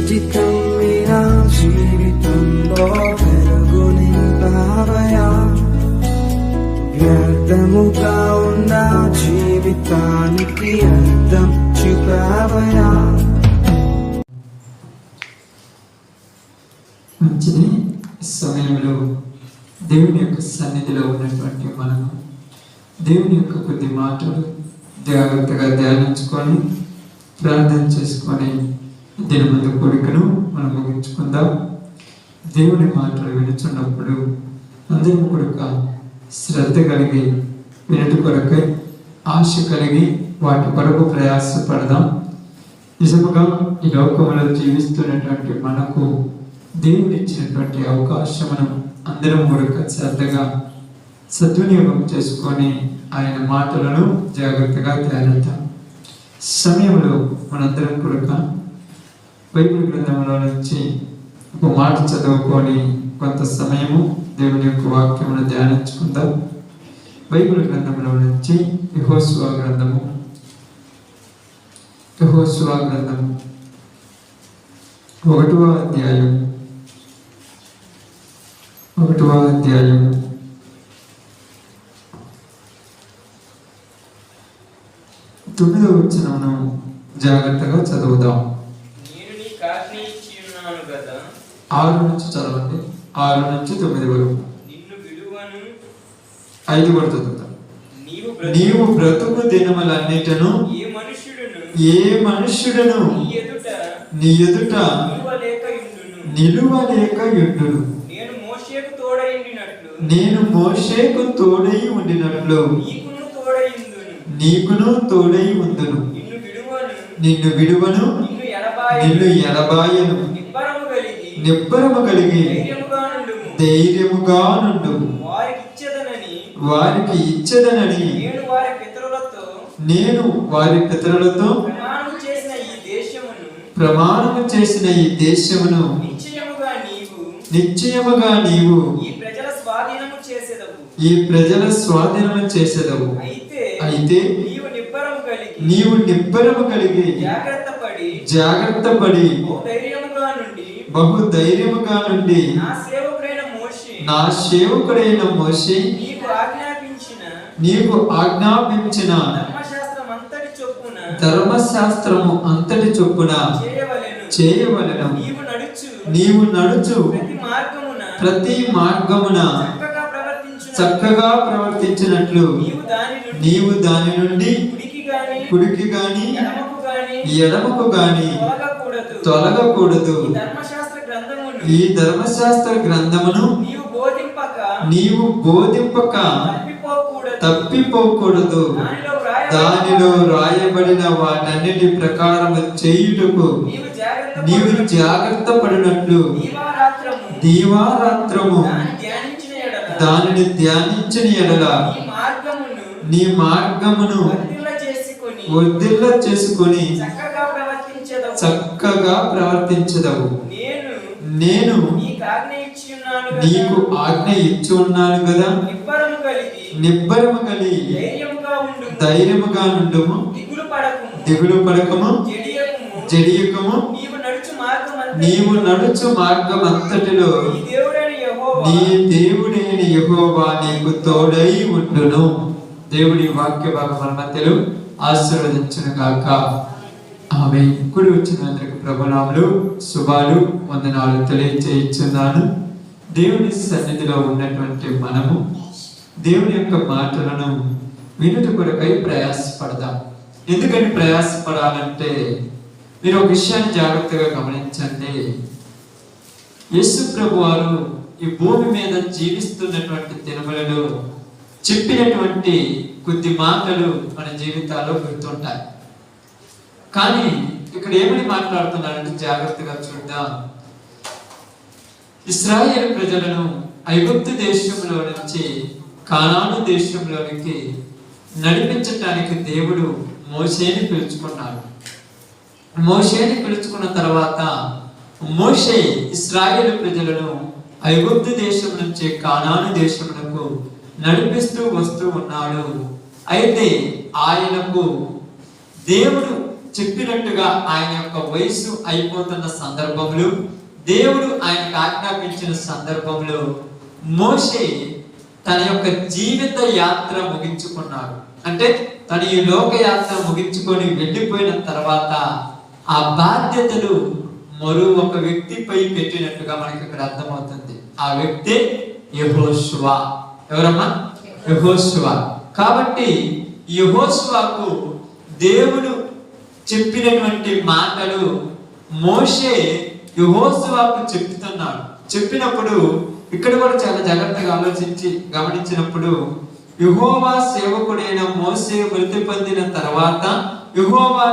చిటికం మీరా జీవితంలో వెలుగు నింపావయా. వ్యర్థముగా ఉన్న జీవితానికి అర్థం చూపావయా. మంచిది. సమయంలో దేవుని యొక్క సన్నిధిలో ఉన్నటువంటి మనము దేవుని యొక్క కొద్ది మాటలు జాగ్రత్తగా ధ్యానించుకొని ప్రార్థన చేసుకొని దీని ముందు కోరికను మనం ముగించుకుందాం. దేవుని మాటలు వినుచున్నప్పుడు అందరం కొడుక శ్రద్ధ కలిగి వినటి కొరకై ఆశ కలిగి వాటి కొరకు ప్రయాసపడదాం. నిజముగా ఈ లోకంలో జీవిస్తున్నటువంటి మనకు దేవుడు ఇచ్చినటువంటి అవకాశమును అందరం కొడుక శ్రద్ధగా సద్వినియోగం చేసుకొని ఆయన మాటలను జాగ్రత్తగా ధ్యానిద్దాం. సమయంలో మనందరం కొడుక బైబిల్ గ్రంథంలో నుంచి ఒక మాట చదువుకొని కొంత సమయము దేవుని యొక్క వాక్యమును ధ్యానించుకుందాం. బైబిల్ గ్రంథంలో నుంచి యెహోషువ గ్రంథము 1వ అధ్యాయం 9వ వచనమును జాగ్రత్తగా చదువుదాం. 6 నుంచి చదవండి. 6 నుంచి 9 వరకు 5 వరకు చదువుతాం. నీవు బ్రతుకు దినములన్నిటను ఏ మనుష్యుడను నీ ఎదుట నిలువలేక యుండును. నేను మోషేకు తోడై ఉండినట్లు నీకును తోడై ఉందును. నిన్ను విడువను, నిన్ను ఎడబాయను. నిబ్బరము కలిగి ధైర్యముగా నుండు. వారికి ఇచ్చదనని నేను వారి పితరులతో ప్రమాణము చేసిన ఈ దేశమును నిశ్చయముగా నీవు ఈ ప్రజల స్వాధీనము చేసేదవు. అయితే నీవు నిబ్బరము కలిగి జాగ్రత్త పడి బహు ధైర్యముగా నుండి నా సేవకుడైన మోషే నీకు ఆజ్ఞాపించిన ధర్మశాస్త్రము అంతటి చొప్పున చేయవలెను. నీవు నడుచు ప్రతి మార్గమున చక్కగా ప్రవర్తించినట్లు నీవు దాని నుండి కుడికి గాని ఎడమకు గాని తొలగకూడదు. ఈ ధర్మశాస్త్ర గ్రంథమును నీవు బోధింపక తప్పిపోకూడదు. దానిలో రాయబడిన వాటన్నిటి ప్రకారము చేయుటకు నీవు జాగ్రత్త పడినట్లు దీవారాత్రము దానిని ధ్యానించిన ఎడల నీ మార్గమును వర్ధిల్ల చేసుకొని చక్కగా ప్రవర్తించదవు. నేను నీకు ఆజ్ఞ ఇచ్చి ఉన్నాను కదా. నిబ్బరము కలిగి ధైర్యముగా నుండుము. దిగులు పడకము, జడియకము. నీవు నడుచు మార్గం అంతటిలో నీ దేవుడైన యెహోవా నీకు తోడై ఉండును. దేవుడి వాక్య భాగం మన మధ్యలో ఆశీర్వదించును గాక. ఆమె కుడి వచ్చిన అందరికి ప్రభునామములు శుభాలు వందనాలు తెలియజేయుచున్నాను. దేవుని సన్నిధిలో ఉన్నటువంటి మనము దేవుని యొక్క మాటలను వినుట కొరకై ప్రయాసపడదాం. ఎందుకని ప్రయాసపడాలంటే మీరు ఒక విషయాన్ని జాగ్రత్తగా గమనించండి. యేసు ప్రభు వారు ఈ భూమి మీద జీవిస్తున్నటువంటి దినములలో చెప్పినటువంటి కొద్ది మాటలు మన జీవితాల్లో గుర్తుంటాయి. కానీ ఇక్కడ ఏమని మాట్లాడుతున్నారంటే జాగ్రత్తగా చూద్దాం. ఇశ్రాయేలు ప్రజలను ఐగుప్తు దేశంలో నుంచి కానాను దేశంలోనికి నడిపించటానికి దేవుడు మోషేని పిలుచుకున్నాడు. మోషేని పిలుచుకున్న తర్వాత మోషే ఇశ్రాయేలు ప్రజలను ఐగుప్తు దేశం నుంచి కానాను దేశమునకు నడిపిస్తూ వస్తూ ఉన్నాడు. అయితే ఆయనకు దేవుడు చెప్పినట్టుగా ఆయన యొక్క వయసు అయిపోతున్న సందర్భంలో, దేవుడు ఆయనకు ఆజ్ఞాపించిన సందర్భంలో మోషే తన యొక్క జీవిత యాత్ర ముగించుకున్నాడు. అంటే తన ఈ లోక యాత్ర ముగించుకొని వెళ్ళిపోయిన తర్వాత ఆ బాధ్యతలు మరో ఒక వ్యక్తిపై పెట్టినట్టుగా మనకి ఇక్కడ అర్థమవుతుంది. ఆ వ్యక్తి యెహోషువ. ఎవరమ్మా? యెహోషువ. కాబట్టి యెహోషువకు దేవుడు చెప్పినటువంటి మాటలు మోషే యెహోషువకు చెప్తున్నాడు. చెప్పినప్పుడు ఇక్కడ కూడా చాలా జాగ్రత్తగా ఆలోచించి గమనించినప్పుడు, యెహోవా సేవకుడైన మోషే మృతి పొందిన తర్వాత యెహోవా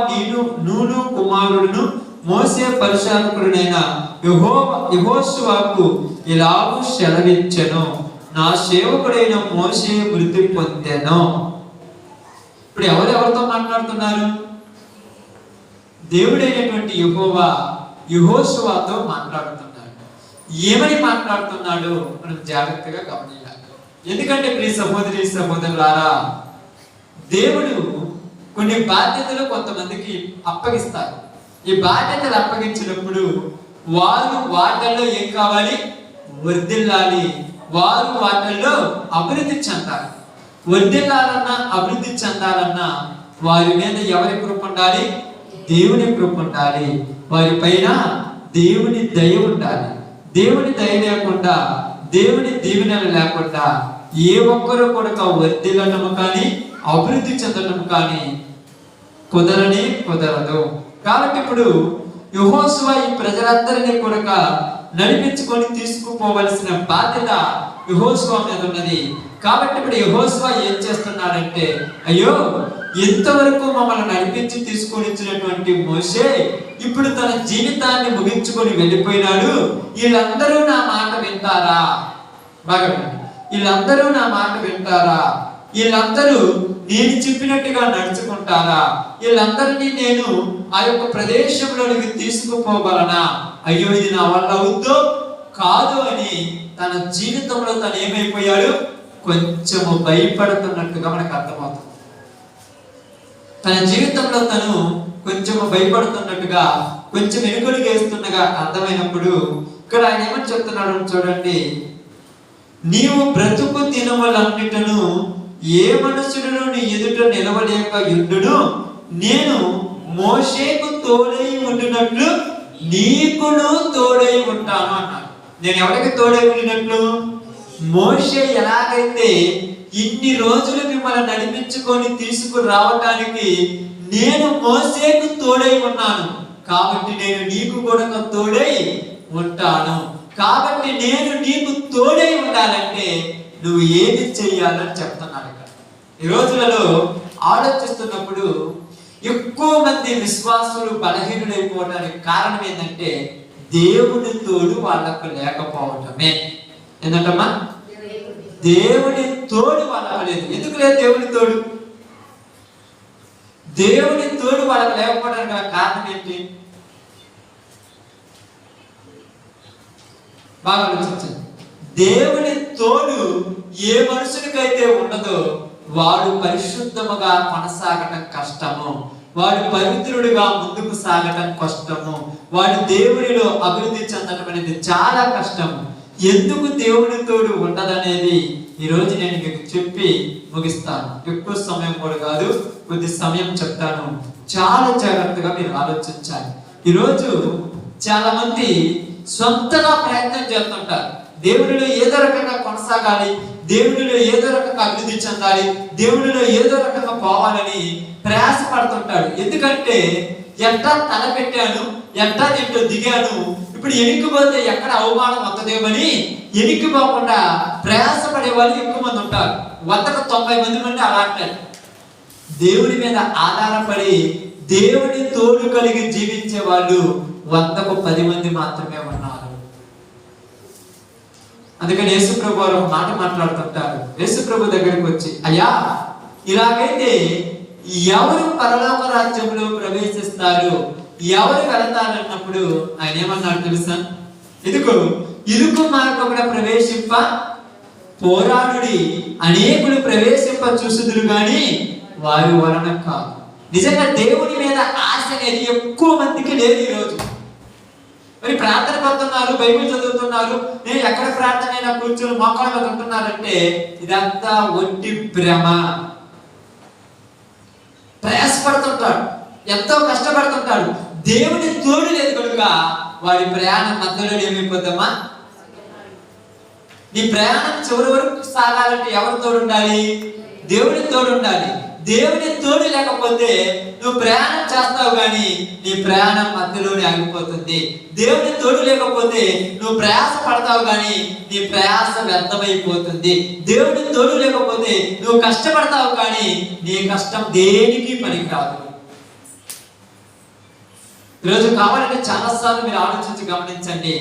నూను కుమారుడును మోషే పరిచారకుడైన యెహోషువకు ఇలాగూ సెలవిచ్చెను, నా సేవకుడైన మోషే మృతి పొందెను. ఇప్పుడు ఎవరెవరితో మాట్లాడుతున్నారు? దేవుడైనటువంటి యెహోవా యెహోషువతో మాట్లాడుతున్నాడు. ఏమని మాట్లాడుతున్నాడు మనం జాగ్రత్తగా గమనించాలి. ఎందుకంటే ప్రియ సహోదరి సహోదరులారా, దేవుడు కొన్ని బాధ్యతలు కొంతమందికి అప్పగిస్తారు. ఈ బాధ్యతలు అప్పగించినప్పుడు వారు వాటిల్లో ఏం కావాలి? వర్ధిల్లాలి. వారు వాటిల్లో అభివృద్ధి చెందాలి. వర్ధిల్లాలన్నా అభివృద్ధి చెందాలన్నా వారి మీద ఎవరి కృప ఉండాలి? దేవుని కృప ఉండాలి. వారి పైన దేవుని దయ ఉండాలి. దేవుని దయ లేకుండా, దేవుని దీవెనలు లేకుండా ఏ ఒక్కరు కూడా వర్ధిల్లటము కానీ అభివృద్ధి చెందటం కానీ కుదరదు. కాబట్టి ఇప్పుడు యెహోషువ ఈ ప్రజలందరినీ కూడా నడిపించుకొని తీసుకుపోవలసిన బాధ్యత యెహోషువ మీద ఉన్నది. కాబట్టి ఇప్పుడు యెహోషువ ఏం చేస్తున్నాడంటే, అయ్యో ఎంతవరకు మమ్మల్ని నడిపించి తీసుకొని ఇచ్చినటువంటి మోషే ఇప్పుడు తన జీవితాన్ని ముగించుకొని వెళ్ళిపోయినాడు. వీళ్ళందరూ నా మాట వింటారా? బాగా వీళ్ళందరూ నా మాట వింటారా? వీళ్ళందరూ నేను చెప్పినట్టుగా నడుచుకుంటారా? వీళ్ళందరినీ నేను ఆ యొక్క ప్రదేశంలోనికి తీసుకుపోగలనా? అయ్యో ఇది నా వల్ల అవుద్దో కాదు అని తన జీవితంలో తను ఏమైపోయాడు? కొంచెము భయపడుతున్నట్టుగా మనకు అర్థమవుతుంది. తన జీవితంలో తను కొంచెం భయపడుతున్నట్టుగా, కొంచెం వెనుకడుగు వేస్తున్నగా అర్థమైనప్పుడు ఇక్కడ ఆయన ఏమని చెప్తున్నాడు చూడండి, నీవు బ్రతుకు దినములన్నిటను ఏ మనుషులను నీ ఎదుట నిలవలేక యుండును, నేను మోషేకు తోడై ఉండినట్లు నీకును తోడై ఉంటాను అన్నాడు. నేను ఎవరికి తోడై ఉండినట్లు? మోషే ఎలాగైతే ఇన్ని రోజులు మిమ్మల్ని నడిపించుకొని తీసుకురావటానికి నేను మోషేకు తోడై ఉన్నాను, కాబట్టి నేను నీకు కూడా తోడై ఉంటాను. కాబట్టి నేను నీకు తోడై ఉండాలంటే నువ్వు ఏది చెయ్యాలని చెప్తున్నాను. ఇక్కడ ఈ రోజులలో ఆలోచిస్తున్నప్పుడు ఎక్కువ మంది విశ్వాసులు బలహీనులైపోవడానికి కారణం ఏంటంటే దేవుని తోడు వాళ్ళకు లేకపోవటమే. ఏంటమ్మా? దేవుని తోడు వాళ్ళకు లేదు. ఎందుకు లేదు దేవుని తోడు? దేవుని తోడు వాళ్ళకు లేకపోవడానికి గల కారణం ఏంటి? బాగా ఆలోచించండి. దేవుని తోడు ఏ మనుషునికైతే ఉండదో వాడు పరిశుద్ధముగా కొనసాగటం కష్టము, వాడు పవిత్రుడిగా ముందుకు సాగటం కష్టము, వాడు దేవునిలో అభివృద్ధి చెందడం అనేది చాలా కష్టము. ఎందుకు దేవుని తోడు ఉండదనేది ఈరోజు నేను మీకు చెప్పి ముగిస్తాను. ఎక్కువ సమయం కూడా కాదు, కొద్ది సమయం చెప్తాను. చాలా జాగ్రత్తగా మీరు ఆలోచించాలి. ఈరోజు చాలా మంది సొంతగా ప్రయత్నం చేస్తుంటారు. దేవునిలో ఏదో రకంగా కొనసాగాలి, దేవునిలో ఏదో రకంగా అభివృద్ధి చెందాలి, దేవునిలో ఏదో రకంగా పోవాలని ప్రయాసపడుతుంటాడు. ఎందుకంటే ఎట్టా తలపెట్టాను, ఎట్టా దీంట్లో దిగాను, ఇప్పుడు ఎనికిపోతే ఎక్కడ అవమానం వస్తుందేమని ఎనికిపోకుండా ప్రయాసపడే వాళ్ళు ఎక్కువ మంది ఉంటారు. 190 మంది అలా అంటారు. దేవుని మీద ఆధారపడి దేవుని తోడు కలిగి జీవించే వాళ్ళు 110 మంది మాత్రమే ఉన్నారు. అందుకని యేసుప్రభు వారు ఒక మాట మాట్లాడుతుంటారు. యేసుప్రభు దగ్గరికి వచ్చి, అయ్యా ఇలాగైతే ఎవరు పరలోక రాజ్యంలో ప్రవేశిస్తారు, ఎవరు వెళతారన్నప్పుడు ఆయన ఏమన్నాడు తెలుసా? ఇరుకు మార్గమున ప్రవేశింప పోరాడుడి, అనేకులు ప్రవేశింప చూసుదురు గాని వారి వలన కాదు. నిజంగా దేవుని మీద ఆశ అనేది ఎక్కువ మందికి లేదు ఈరోజు. మరి ప్రార్థన పడుతున్నారు, బైబిల్ చదువుతున్నారు, నేను ఎక్కడ ప్రార్థన అయినా కూర్చొని మోకాళ్ళ మీద ఉంటున్నారంటే ఇదంతా ఒట్టి భ్రమ. ప్రయాసపడుతుంటాడు, ఎంతో కష్టపడుతుంటాడు, దేవుని తోడు లేదు కనుక వాడి ప్రయాణం మధ్యలో ఏమైపోతామా? నీ ప్రయాణం చివరి వరకు సాగాలంటే ఎవరి తోడు ఉండాలి? దేవుని తోడు ఉండాలి. దేవుని తోడు లేకపోతే నువ్వు ప్రయాణం చేస్తావు కానీ నీ ప్రయాణం మధ్యలోనే ఆగిపోతుంది. దేవుని తోడు లేకపోతే నువ్వు ప్రయాస పడతావు కానీ నీ ప్రయాస వ్యర్థమైపోతుంది. దేవుని తోడు లేకపోతే నువ్వు కష్టపడతావు కానీ నీ కష్టం దేనికి పనికిరాదు. ఈరోజు కావాలంటే చాలాసార్లు మీరు ఆలోచించి గమనించండి.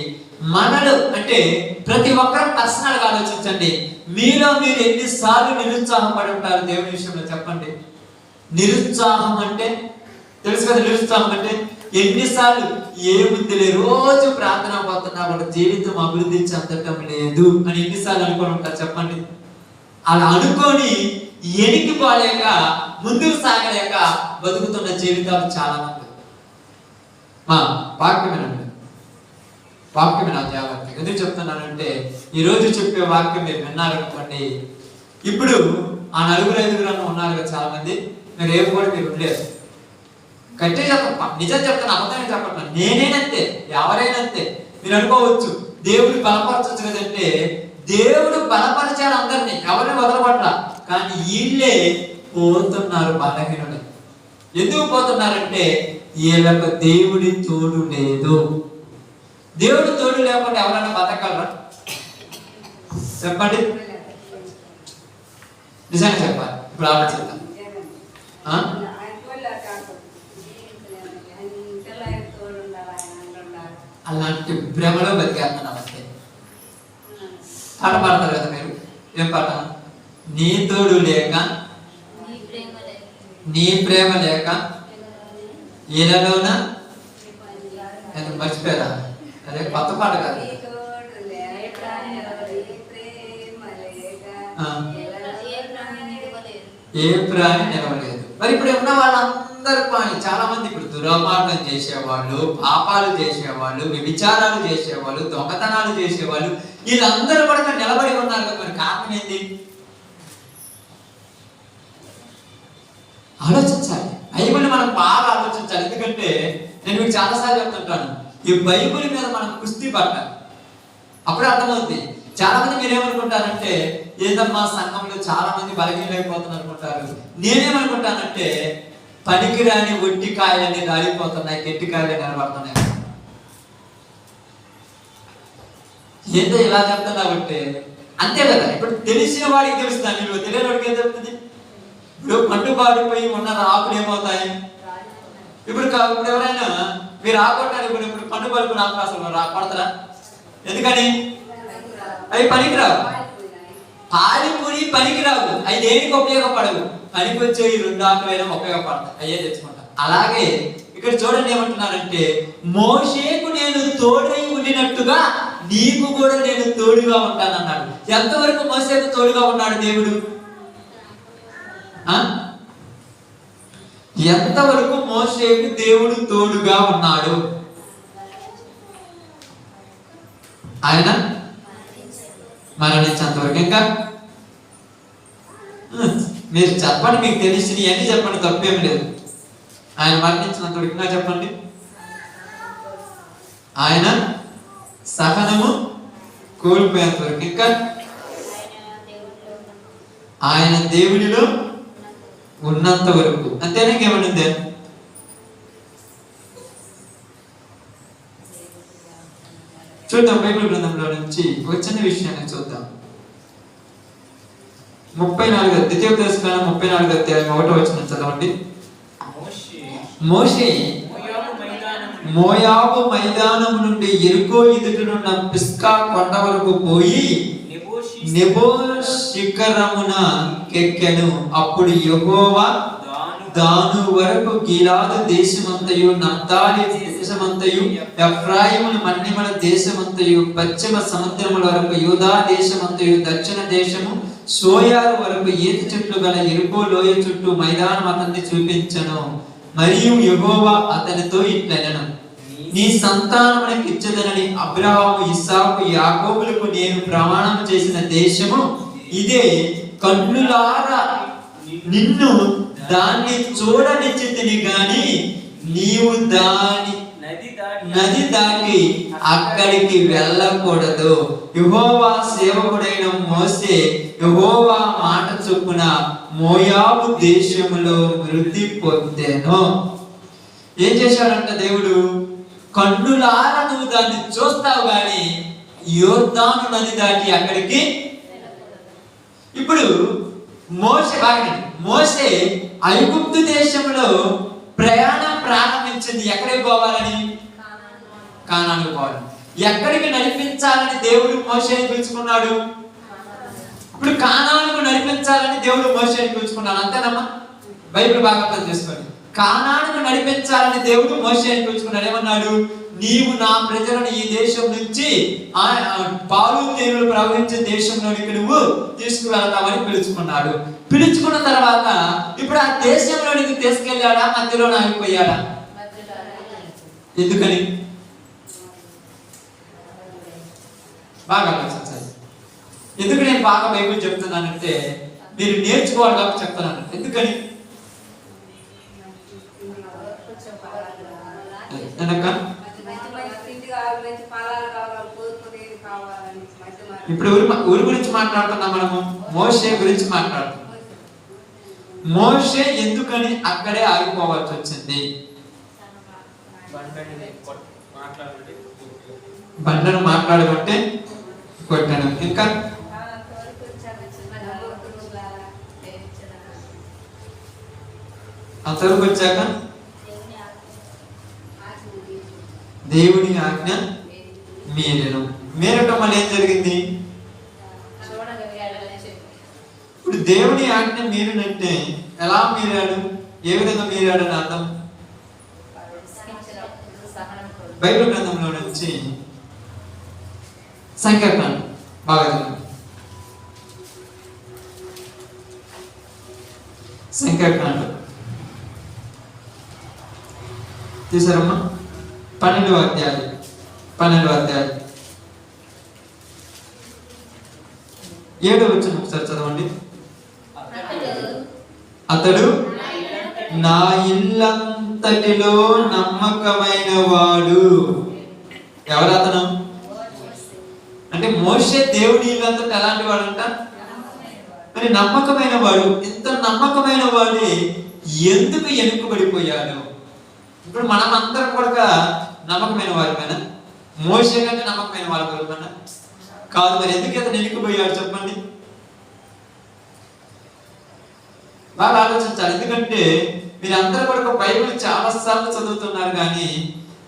మనలు అంటే ప్రతి ఒక్కరు పర్సనల్ గా ఆలోచించండి. మీలో మీరు ఎన్నిసార్లు నిరుత్సాహం పడి ఉంటారు దేవుని విషయంలో చెప్పండి. నిరుత్సాహం అంటే తెలుసు కదా, నిరుత్సాహం అంటే ఎన్నిసార్లు ఏముందిలే రోజు ప్రార్థన పోతున్నా కూడా జీవితం అభివృద్ధి చెందటం లేదు అని ఎన్నిసార్లు అనుకొని ఉంటారు చెప్పండి. అలా అనుకొని ఎనికిపోలేక ముందుకు సాగలేక బతుకుతున్న జీవితాలు చాలా మంది. వాక్యమేనండి, వాక్యమే నా జాగ్రత్త. ఎందుకు చెప్తున్నానంటే ఈరోజు చెప్పే వాక్యం మీరు విన్నారనుకోండి, ఇప్పుడు ఆ 4-5 ఉన్నారు కదా చాలా మంది, మీరు ఏమి కూడా మీరు ఉండలేదు. గట్టిగా చెప్ప, నిజం చెప్తాను, అబద్ధమే చెప్పండి. నేనేనంతే, ఎవరైనా అంతే. మీరు అనుకోవచ్చు దేవుడు బలపరచచ్చు కదంటే, దేవుడు బలపరిచాడు అందరినీ, ఎవరిని వదలబట్ల. కానీ వీళ్ళే పోతున్నారు బలహీనులు. ఎందుకు పోతున్నారంటే వీళ్ళకు దేవుడి తోడు లేదు. దేవుడి తోడు లేకుండా ఎవరైనా బతకగలరా చెప్పండి? నిజంగా చెప్పాలి. ఇప్పుడు ఆలోచిద్దాం. అలాంటి భ్రమలో బతికేస్తున్నాం అంతే. పాట పాడతారు కదా మీరు, ఏం పాట? నీ తోడు లేక, నీ ప్రేమ లేక ఈలలోన మర్చిపోయారా? అదే కొత్త పాట కాదు. ఏ ప్రాణి నిలవలేదు. మరి ఇప్పుడు ఉన్న వాళ్ళందరూ చాలా మంది ఇప్పుడు దురామార్గం చేసేవాళ్ళు, పాపాలు చేసేవాళ్ళు, వ్యభిచారాలు చేసేవాళ్ళు, దొంగతనాలు చేసేవాళ్ళు, వీళ్ళందరూ కూడా నిలబడి ఉన్నారు కదా. మరి కారణం ఏంటి? ఆలోచించాలి. బైబిల్ మనం బాగా ఆలోచించాలి. ఎందుకంటే నేను మీకు చాలాసార్లు చెప్తుంటాను, ఈ బైబిల్ మీద మనం కుస్తీ పట్టాలి, అప్పుడే అర్థమవుతుంది. చాలా మంది మీరేమనుకుంటారంటే ఏదమ్మా సంఘంలో చాలా మంది బలహీనైపోతున్నారు అనుకుంటారు. నేనేమనుకుంటానంటే పనికిరాని ఒట్టి కాయలన్నీ రాలిపోతున్నాయి, గట్టి కాయలే నిలబడుతున్నాయి. ఏంటో ఇలా చెప్తున్నావంటే అంతే కదా. ఇప్పుడు తెలిసిన వాడికి తెలుస్తుంది, మీరు తెలియని వాడికి ఏం చెప్తుంది? ఇప్పుడు పండు పాడిపోయి ఉన్న ఆకులు ఏమవుతాయి? ఇప్పుడు ఎవరైనా మీరు ఆకొట్టారు, ఇప్పుడు పండు పడుకుని ఆకులు అసలు పడతారా? ఎందుకని? అవి పనికిరావు. పాడిపోయి పనికిరావు, అవి దేనికి ఉపయోగపడవు. పనికొచ్చే ఈ 2 ఆకులైనా ఉపయోగపడతాయి, అయ్యే తెచ్చుకుంటా. అలాగే ఇక్కడ చూడండి ఏమంటున్నారంటే, మోషేకు నేను తోడై ఉండినట్టుగా నీకు కూడా నేను తోడుగా ఉంటానన్నాడు. ఎంతవరకు మోషేకు తోడుగా ఉన్నాడు దేవుడు? ఎంతవరకు మోషేకు దేవుడు తోడుగా ఉన్నాడు? ఆయన మరణించేంతవరకు. ఇంకా మీరు చెప్పండి, మీకు తెలిసినవి అన్ని చెప్పండి, తప్పేం లేదు. ఆయన మరణించినంతవరకు. ఇంకా చెప్పండి. ఆయన సహనము కోల్పోయేంత వరకు. ఇంకా ఆయన దేవుడిలో ఉన్నంత వరకు. అంతేనా? ఇంకేమనుందే? చూద్దాం బైబిల్ గ్రంథంలో నుంచి ఒక చిన్న విషయాన్ని చూద్దాం. 34 ద్వితీయోపదేశకాండం 34 అధ్యాయం 1వ వచనం చదవండి. మోషే మోయాబు మైదానం నుండి యెరికో ఎదుటనున్న పిస్కా కొండ వరకు పోయి నెబో శిఖరమున కెక్కెను. అప్పుడు యెహోవా దాను వరకు గిలాదు దేశమంతయు, నఫ్తాలి దేశమంతయు, ఎఫ్రాయిము మన్నిమల దేశమంతయు, పశ్చిమ సముద్రముల వరకు యూదా దేశమంతయు, దక్షిణ దేశము సోయారు వరకు ఈత చెట్లు గల ఎరుకో లోయ చుట్టూ మైదానం అతన్ని చూపించను. మరియు యెహోవా అతనితో ఇట్లనెను, నీ సంతానమునకు ఇచ్చదనని అబ్రహాము, ఇస్సాకు, యాకోబులకు నేను ప్రమాణం చేసిన దేశము ఇదే. కన్నులారా నిన్ను దాన్ని చూడనిచ్చితిని గాని నీవు దాని నది దాటి అక్కడికి వెళ్ళకూడదు. యెహోవా సేవకుడైన మోసే యెహోవా మాట చొప్పున మోయాబు దేశములో వృద్ధి పొందెను. ఏం చేశాడంట దేవుడు? కన్నులారా నువ్వు దాన్ని చూస్తావు గాని యోర్దాను నది దాటి అక్కడికి. ఇప్పుడు మోసే ఐగుప్తు దేశంలో ప్రయాణం ప్రారంభించింది. ఎక్కడికి పోవాలని? కానానుకు పోవాలి. ఎక్కడికి నడిపించాలని దేవుడు మోషేని పిలుచుకున్నాడు? ఇప్పుడు కానానుకు నడిపించాలని దేవుడు మోషేని పిలుచుకున్నాడు. అంతేనమ్మా? బైబిల్ బాగా అర్థం చేసుకోండి. కానానుకు నడిపించాలని దేవుడు మోషేని పిలుచుకున్నాడు. ఏమన్నాడు? నీవు నా ప్రజలను ఈ దేశం నుంచి పాలు తేనెలు ప్రవహించే దేశంలోనికి నువ్వు తీసుకువెళ్తామని పిలుచుకున్నాడు. పిలుచుకున్న తర్వాత ఇప్పుడు ఆ దేశంలోనికి తీసుకెళ్ళాడా? మధ్యలో ఆగిపోయాడా? ఎందుకని? బాగా ఆలోచించాలి. ఎందుకు నేను బాగా బైబిల్ చెప్తున్నానంటే మీరు నేర్చుకోవాలి కాబట్టి చెప్తున్నాను. ఎందుకని? ఇప్పుడు ఊరి గురించి మాట్లాడుతున్నాం మనము. మోషే గురించి మాట్లాడుతున్నాం. మోషే ఎందుకని అక్కడే ఆగిపోవాల్సి వచ్చింది? బండను మాట్లాడమంటే కొట్టాను. ఇంకా అంతవరకు వచ్చాక దేవుని ఆజ్ఞ మీరెను. మీరటం వల్ల ఏం జరిగింది? ఇప్పుడు దేవుని ఆజ్ఞ మీరినంటే ఎలా మీరాడు? ఏ విధంగా మీరాడు అని అర్థం బైబిల్ గ్రంథంలో నుంచి సంఖ్యాకాండం బాగా సంఖ్యాకాండం తీసారమ్మా? 12వ అధ్యాయం 7వ వచనం ఒకసారి చదవండి. అతడు నా ఇల్లంతటిలో నమ్మకమైన వాడు. ఎవరు అతను? అంటే మోషే దేవుని ఇల్లంతటి ఎలాంటి వాడంట? మరి నమ్మకమైన వాడు. ఇంత నమ్మకమైన వాడే ఎందుకు వెనుకబడిపోయాడు? ఇప్పుడు మనం అందరం కూడా నమ్మకమైన వారిపైన, మోషే కంటే నమ్మకమైన వాళ్ళ పైన కాదు. మరి ఎందుకు అతను వెనుకబోయాడు చెప్పండి? బాగా ఆలోచించాలి. ఎందుకంటే మీరు అందరూ కూడా బైబిల్ చాలా సార్లు చదువుతున్నారు కానీ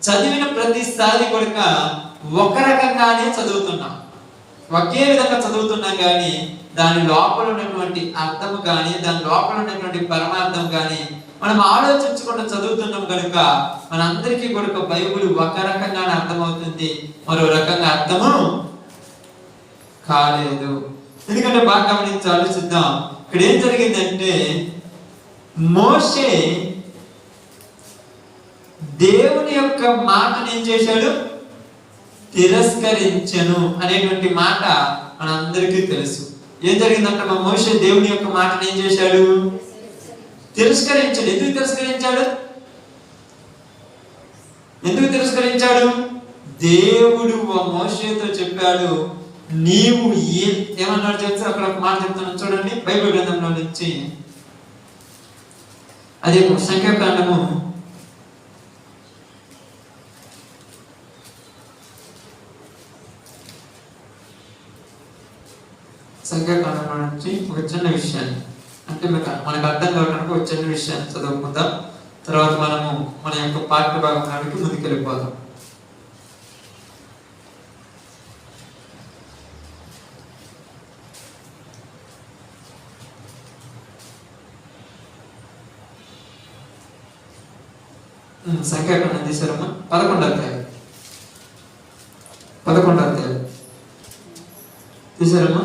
చదివిన ప్రతిసారి కూడా ఒక రకంగానే చదువుతున్నాం, ఒకే విధంగా చదువుతున్నాం కానీ దాని లోపల ఉన్నటువంటి అర్థం కానీ దాని లోపల ఉన్నటువంటి పరమార్థం కానీ మనం ఆలోచించకుండా చదువుతున్నాం కనుక మనందరికీ కూడా బైబిల్ ఒక రకంగానే అర్థమవుతుంది, మరో రకంగా అర్థము కాలేదు. ఎందుకంటే బాగా గమనించి ఆలోచిద్దాం. ఇక్కడ ఏం జరిగిందంటే మోషే దేవుని యొక్క మాటను ఏం చేశాడు? తిరస్కరించను అనేటువంటి మాట మనందరికీ తెలుసు. ఏం జరిగిందంటే మా మోషే దేవుని యొక్క మాటను ఏం చేశాడు? తిరస్కరించాడు. ఎందుకు తిరస్కరించాడు? ఎందుకు దేవుడు మోషేతో చెప్పాడు, నీవు ఏమన్నాడు చెప్తే అక్కడ ఒక మాట చెప్తాను చూడండి బైబిల్ గ్రంథంలో నుంచి. అదే సంఖ్యాకాండము 'సంఖ్యాకాండంలో నుంచి ఒక చిన్న విషయాన్ని, అంటే మనకు అర్థం కావడానికి ఒక చిన్న విషయాన్ని చదువుకుందాం. తర్వాత మనము మన యొక్క పాఠ్య భాగంలోనికి ముందుకెళ్ళిపోదాం. సంఖ్యాకాండం తీసారమ్మా? 11వ అధ్యాయం తీసారమ్మా?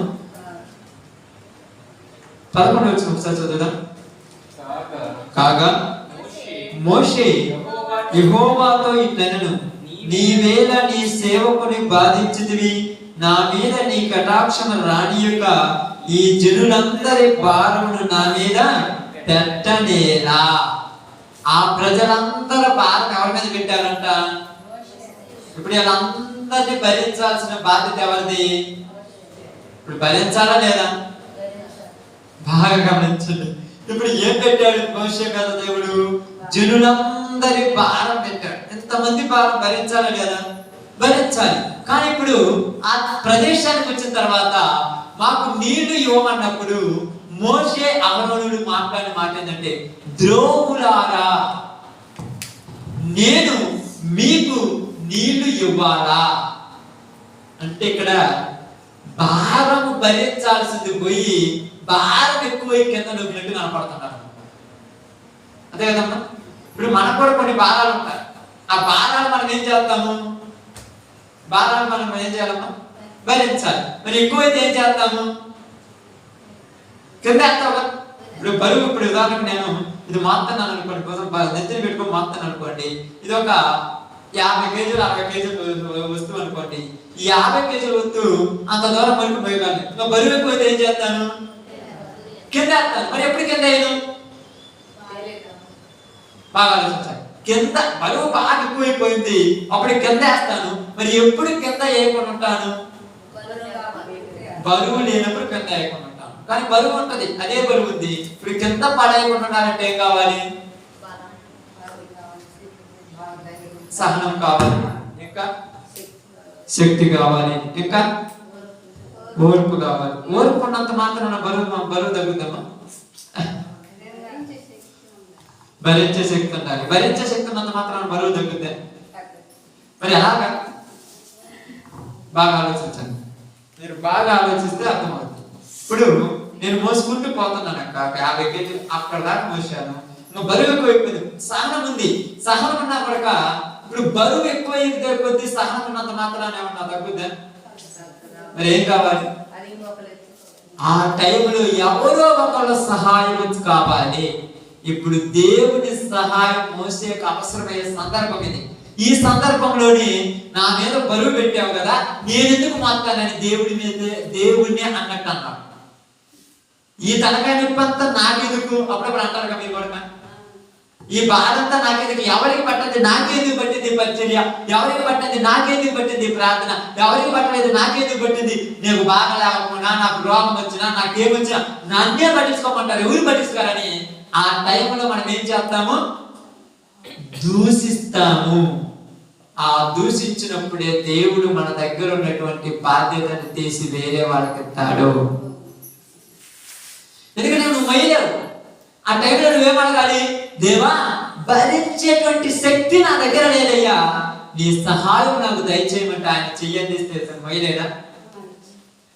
11 వచనం ఒకసారి చదువుదాం. కాగా మోషే యెహోవాతో ఇట్లనెను, నీవేళ నీ సేవకుని బాధించితివి, నా మీద నీ కటాక్షము రానియక ఈ జనులందరి భారమును నా మీద పెట్టనేలా. ఆ ప్రజలందరూ భారం ఎవరి మీద పెట్టారంట? ఇప్పుడు వీళ్ళందరినీ భరించాల్సిన బాధ్యత ఎవరిది? ఇప్పుడు భరించాలా లేదా? బాగా గమనించండి. ఇప్పుడు ఏం పెట్టాడు మోషే కదా దేవుడు? జనులందరి భారం పెట్టాడు. ఎంతమంది భారం భరించాలా లేదా? భరించాలి. కానీ ఇప్పుడు ఆ ప్రదేశానికి వచ్చిన తర్వాత మాకు నీళ్లు ఇవ్వమన్నప్పుడు మోషే అహరోనుడు మాట్లాడిన మాట ఏంటంటే, ద్రోహులారా, నేను మీకు నీళ్లు ఇవ్వాలా అంటే ఇక్కడ భారం భరించాల్సింది పోయి భారం ఎక్కువై కింద నొక్కినట్టు కనపడుతున్నారు. అంతే కదమ్మా? ఇప్పుడు మనకు కూడా కొన్ని భారాలు ఉంటాయి. ఆ భారాలు మనం ఏం చేస్తాము? భారాలు మనం ఏం చేయాలమ్మా? భరించాలి. మరి ఎక్కువైతే ఏం చేస్తాము? కింద వేస్తావా? ఇప్పుడు బరువు, ఇప్పుడు ఉదాహరణకు నేను ఇది మాత్తున్నాను అనుకోండి, కోసం నెత్తిని పెట్టుకొని మాత్తాను అనుకోండి, ఇది ఒక 50 కేజీలు 60 కేజీలు వస్తువు అనుకోండి. ఈ 50 కేజీల వస్తువు అంత దూరం వరకు పోయగాలి. ఇంకా బరువు ఎక్కువైతే ఏం చేస్తాను? కింద వేస్తాను. మరి ఎప్పుడు కింద వేయను? బాగా ఆలోచించాలి. కింద బరువు బాగా ఎక్కువైపోయింది, అప్పుడు కింద వేస్తాను. మరి ఎప్పుడు కింద వేయకుండా ఉంటాను? బరువు లేనప్పుడు కింద వేయకుండా ఉంటాను. కానీ బరువు ఉంటది, అదే బరువు ఉంది. ఇప్పుడు కింద పడేయకుండా ఉండాలంటే ఏం కావాలి? సహనం కావాలి, ఇంకా శక్తి కావాలి, ఇంకా ఓర్పు కావాలి. ఓర్పు ఉన్నంత మాత్రం బరువు తగ్గుతామా? భరించే శక్తి ఉండాలి. భరించే శక్తి ఉన్నంత మాత్రం బరువు తగ్గుద్దా? మరి అలాగా బాగా ఆలోచించండి. మీరు బాగా ఆలోచిస్తే అర్థమవుతుంది. ఇప్పుడు నేను మోసుకుంటూ పోతున్నాను అక్క, 50 కేజీలు అక్కడ దాకా మోసాను. ఇంకా బరువు ఎక్కువైపోయింది. సహనం ఉంది, సహనం ఉన్నా కూడా ఇప్పుడు బరువు ఎక్కువైతే కొద్ది సహనం ఉన్నంత మాత్రాన్ని ఏమన్నా తగ్గుద్దా? మరి ఏం కావాలి? ఆ టైంలో ఎవరో ఒకళ్ళ సహాయం కావాలి. ఇప్పుడు దేవుని సహాయం మోసేకు అవసరమయ్యే సందర్భం ఇది. ఈ సందర్భంలోని నా మీద బరువు పెట్టావు కదా, నేను ఎందుకు మాట్లాడాలని దేవుడిని అన్నట్టు అన్నాడు. ఈ తలకాయ నొప్పంతా నాకెందుకు? అప్పుడప్పుడు అంటారు కదా మీరు కూడా, ఈ బాధ అంతా నాకెందుకు? ఎవరికి పట్టదు నాకెందుకు పట్టింది పరిచర్య? ఎవరికి పట్టింది నాకెందుకు పట్టింది ప్రార్థన? ఎవరికి పట్టలేదు నాకెందుకు పట్టింది? నీకు బాగా లేకపోయినా, నాకు రోగం వచ్చినా, నాకేమొచ్చినా నన్నే పట్టించుకోమంటారు. ఎవరు పట్టించుకోరని ఆ టైంలో మనం ఏం చేస్తాము? దూషిస్తాము. ఆ దూషించినప్పుడే దేవుడు మన దగ్గర ఉన్నటువంటి బాధ్యతను తీసి వేరే వాళ్ళకి ఇస్తాడు. ఎందుకంటే నువ్వు మొయ్యలేవు. ఆ టైంలో నువ్వేమడగాలి? దేవా, భరించేటువంటి శక్తి నా దగ్గర లేదయ్యా, నీ సహాయం నాకు దయచేయమంటే ఆయన చెయ్యందిస్తే మొయ్యలేదా?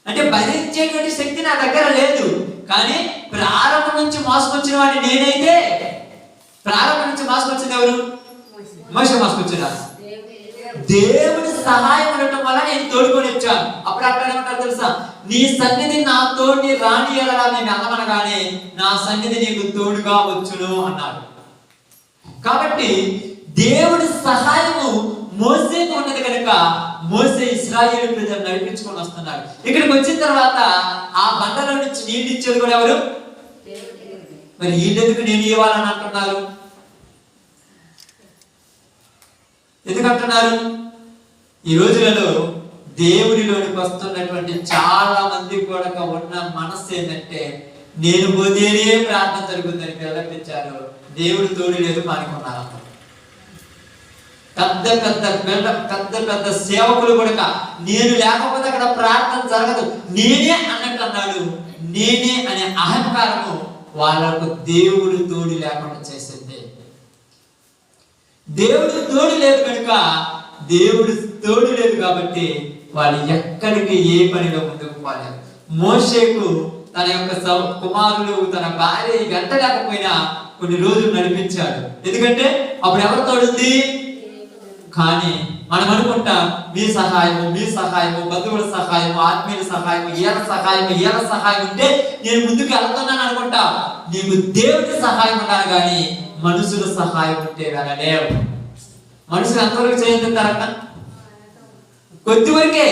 అంటే భరించేటువంటి శక్తి నా దగ్గర లేదు. కానీ ప్రారంభం నుంచి మోసుకొచ్చిన వాడిని నేనైతే, ప్రారంభం నుంచి మోసుకొచ్చింది ఎవరు? మోషే మోసుకొచ్చినా. దేవుని సహాయం ఉండటం వల్ల నేను తోడుకొని వచ్చాను. అప్పుడు అక్కడ ఏమంటారు తెలుసా? నీ సన్నిధి నా తోడిని రాని ఎడలా నేను వెళ్ళమనగానే నా సన్నిధి నీకు తోడుగా వచ్చును అన్నాడు. కాబట్టి దేవుడి సహాయము మోసేకు ఉన్నది కనుక మోసే ఇశ్రాయేలు ప్రజలు నడిపించుకొని వస్తున్నారు. ఇక్కడికి వచ్చిన తర్వాత ఆ బండలో నుంచి నీళ్ళు ఇచ్చేది కూడా ఎవరు? మరి వీళ్ళెందుకు నేను ఇవ్వాలని అంటున్నారు? ఎందుకంటున్నారు? ఈ రోజులలో దేవుడిలోనికి వస్తున్నటువంటి చాలా మంది కూడా ఉన్న మనస్సు ఏంటంటే, నేను పోతేనే ప్రార్థన జరుగుతుందని పిల్లపించారు, దేవుడు తోడు లేదు మానుకున్నారు. పెద్ద పెద్ద సేవకులు కూడా నేను లేకపోతే అక్కడ ప్రార్థన జరగదు, నేనే అన్నట్టు అన్నాడు. నేనే అనే అహంకారము వాళ్ళకు దేవుడు తోడు లేకుండా చేసింది. దేవుడు తోడు లేదు కనుక, దేవుడు తోడు లేదు కాబట్టి వాళ్ళు ఎక్కడికి ఏ పనిలో ముందుకు పోలేరు. మోషేకు తన యొక్క కుమారులు, తన భార్య వెంట లేకపోయినా కొన్ని రోజులు నడిపించాడు. ఎందుకంటే అప్పుడు ఎవరు తోడుంది? కానీ మనం అనుకుంటాం మీ సహాయము, బంధువుల సహాయము, ఆత్మీయుల సహాయము, ఏళ్ళ సహాయం ఉంటే నేను ముందుకు వెళ్తున్నాను అనుకుంటా. నీకు దేవుడి సహాయం ఉండాలి కానీ మనుషుల సహాయం ఉంటే వెళ్ళలేవు. మనుషులు ఎంతవరకు చేయగలుగుతారట? కొద్ది వరకే.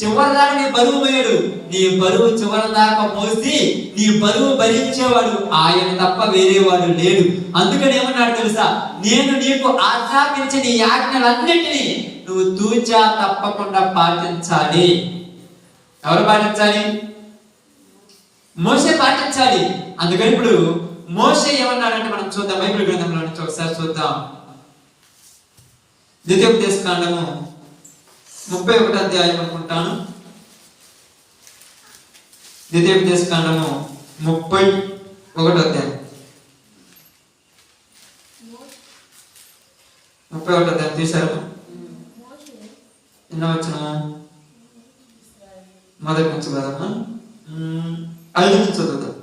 చివరి దాకా నీ బరువు మోయడు. నీ బరువు చివరి దాకా మోసి నీ బరువు భరించేవాడు ఆయన తప్ప వేరే వాడు లేడు. అందుకని ఏమన్నాడు తెలుసా? నేను నీకు ఆజ్ఞాపించిన నీ ఆజ్ఞలన్నింటినీ నువ్వు తూచా తప్పకుండా పాటించాలి. ఎవరు పాటించాలి? మోషే పాటించాలి. అందుకని ఇప్పుడు మోషే ఏమన్నాడంటే మనం చూద్దాం, బైబిల్ గ్రంథంలో నుంచి ఒకసారి చూద్దాం. ద్వితీయోపదేశకాండము 31వ అధ్యాయం అనుకుంటాను. ద్వితీయోపదేశకాండము 31వ అధ్యాయం 31వ అధ్యాయం తీశారు. ఎన్నో వచ్చిన మొదటి నుంచి కదమ్మా, 5 నుంచి చదువుతాం.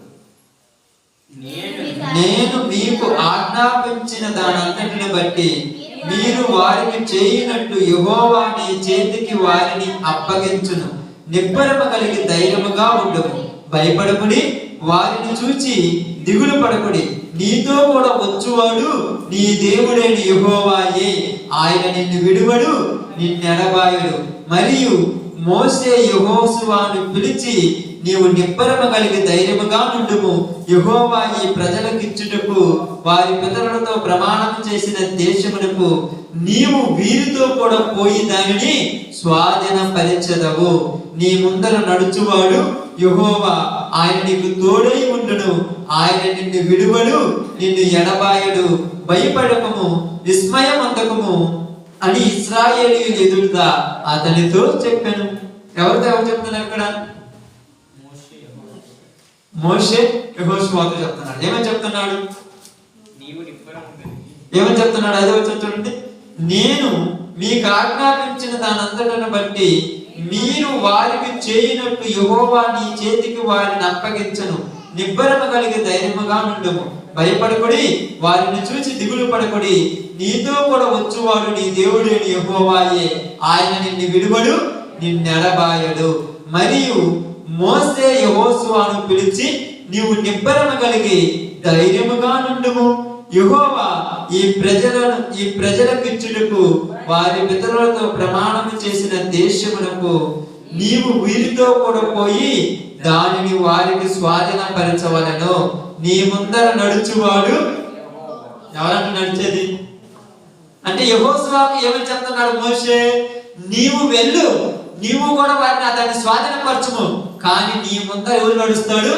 నేను మీకు ఆజ్ఞాపించిన దానంతటిని బట్టి మీరు వారిని చేయనట్టు యెహోవా నీ చేతికి వారిని అప్పగించును. నిబ్బరము కలిగి ధైర్యముగా ఉండము, భయపడకుడి, వారిని చూచి దిగులు పడకుడి. నీతో కూడా వచ్చువాడు నీ దేవుడైన యెహోవాయే. ఆయన నిన్ను విడువడు, నిన్నెడబాయడు. మరియు మోషే యెహోషువను పిలిచి, నీవు నిబ్బరము కలిగి ధైర్యముగా నుండుము. యెహోవా ఈ ప్రజలకిచ్చుటకు వారి పితరులతో ప్రమాణం చేసిన దేశమునకు నీవు వీరితో కూడా పోయి దానిని స్వాధీనపరచెదవు. నీ ముందర నడుచువాడు యెహోవా, ఆయన నీకు తోడై ఉండును. ఆయన నిన్ను విడువడు, నిన్ను ఎడబాయడు. భయపడకము, విస్మయమందకము అని ఇశ్రాయేలీయుల ఎదుట అతనితో చెప్పాను. ఎవరు చెప్తున్నారు ఇక్కడ? మోషే యెహోషువతో చెప్తున్నాడు. ఏమని చెప్తున్నాడు? ఏమని చెప్తున్నాడు? అదే వచ్చి చూడండి. నేను మీకు ఆజ్ఞాపించిన దానంతటిని బట్టి మీరు వారికి చేయనట్టు యెహోవా నీ చేతికి వారిని అప్పగించను. నిబ్బరము కలిగి ధైర్యముగా నుండుము, భయపడకుడి, వారిని చూసి దిగులు పడకుడి. నీతో కూడా వచ్చువాడు నీ దేవుడైన యెహోవాయే. ఆయన నిన్ను విడువడు, నిన్నెడబాయడు. మరియు మోషే యెహోషువను పిలిచి, నీవు నిబ్బరము కలిగి ధైర్యముగా నుండుము. యెహోవా ఈ ప్రజలకిచ్చుటకు వారి పితరులతో ప్రమాణము చేసిన దేశమునకు నీవు వీరితో కూడా పోయి దానిని వారికి స్వాధీనపరచవలెను. నీ ముందర నడుచువాడు ఎవరంట నడిచేది? అంటే యెహోషువకు ఏమని చెప్తున్నాడు మోషే? నీవు వెళ్ళు, నీవు కూడా వారిని అతన్ని స్వాధీనపరచుము. కానీ నీ ముందర ఎవరు నడుస్తాడు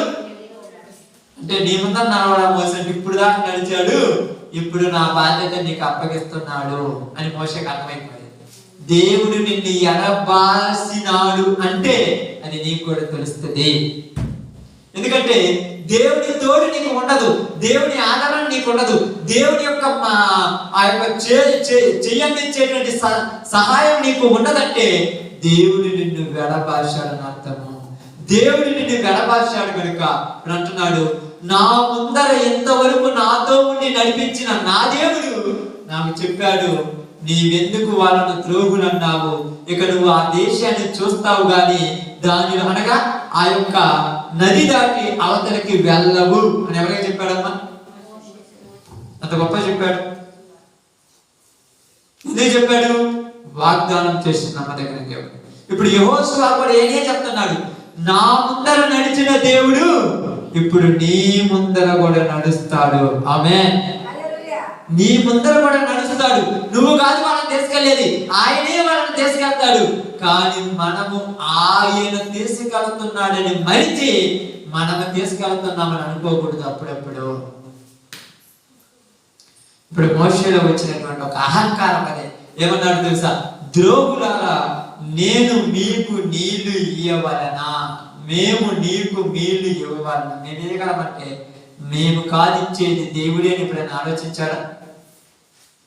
అంటే నీ ముందర నడవడం మోసే ఇప్పుడు దాకా నడిచాడు, ఇప్పుడు నా బాధ్యత నీకు అప్పగిస్తున్నాడు అని మోషేకి అర్థమైపోయింది. దేవుడు నిన్ను ఎడబాసినాడు అంటే అది నీకు కూడా తెలుస్తుంది. ఎందుకంటే దేవుని తోడు నీకు ఉండదు, దేవుని ఆదరణ నీకు ఉండదు, దేవుని యొక్క ఆ యొక్క చెయ్యందించేటువంటి సహాయం నీకు ఉండదంటే దేవుడు నిన్ను వెడబాశాడని అర్థము. దేవుడు నిన్ను వెడబాశాడు కనుక అంటున్నాడు, నా ముందర ఎంతవరకు నాతో ఉండి నడిపించిన నా దేవుడు నాకు చెప్పాడు, నీవెందుకు వాళ్ళను త్రోగులన్నావు, ఇక నువ్వు ఆ దేశాన్ని చూస్తావు గాని దానిలో అనగా ఆ యొక్క నది దాటి అవతలికి వెళ్ళవు అని ఎవరికి చెప్పాడమ్మా? అంత గొప్ప చెప్పాడు. ఎందుకు చెప్పాడు? వాగ్దానం చేసిన అమ్మ దగ్గరికి. ఇప్పుడు యెహోషువ కూడా ఏనే చెప్తున్నాడు, నా ముందర నడిచిన దేవుడు ఇప్పుడు నీ ముందర కూడా నడుస్తాడు. ఆమేన్. నీ ముందర కూడా నడుస్తాడు. నువ్వు కాదు వాళ్ళని తీసుకెళ్లేది, ఆయనే వాళ్ళని తీసుకెళ్తాడు. కానీ మనము ఆయన తీసుకెళ్తున్నాడని మరిచి మనము తీసుకెళ్తున్నామని అనుకోకూడదు అప్పుడప్పుడు. ఇప్పుడు మోషేలో వచ్చినటువంటి ఒక అహంకారం అదే ఏమన్నాడు తెలుసా? ద్రోగులారా, నేను మీకు నీళ్లు ఇవ్వవలనా? మేము నీకు నీళ్లు ఇవ్వవలనా? మేము ఇవ్వగలమంటే మేము కాదిచ్చేది దేవుడే అని ఎప్పుడైనా ఆలోచించాడా?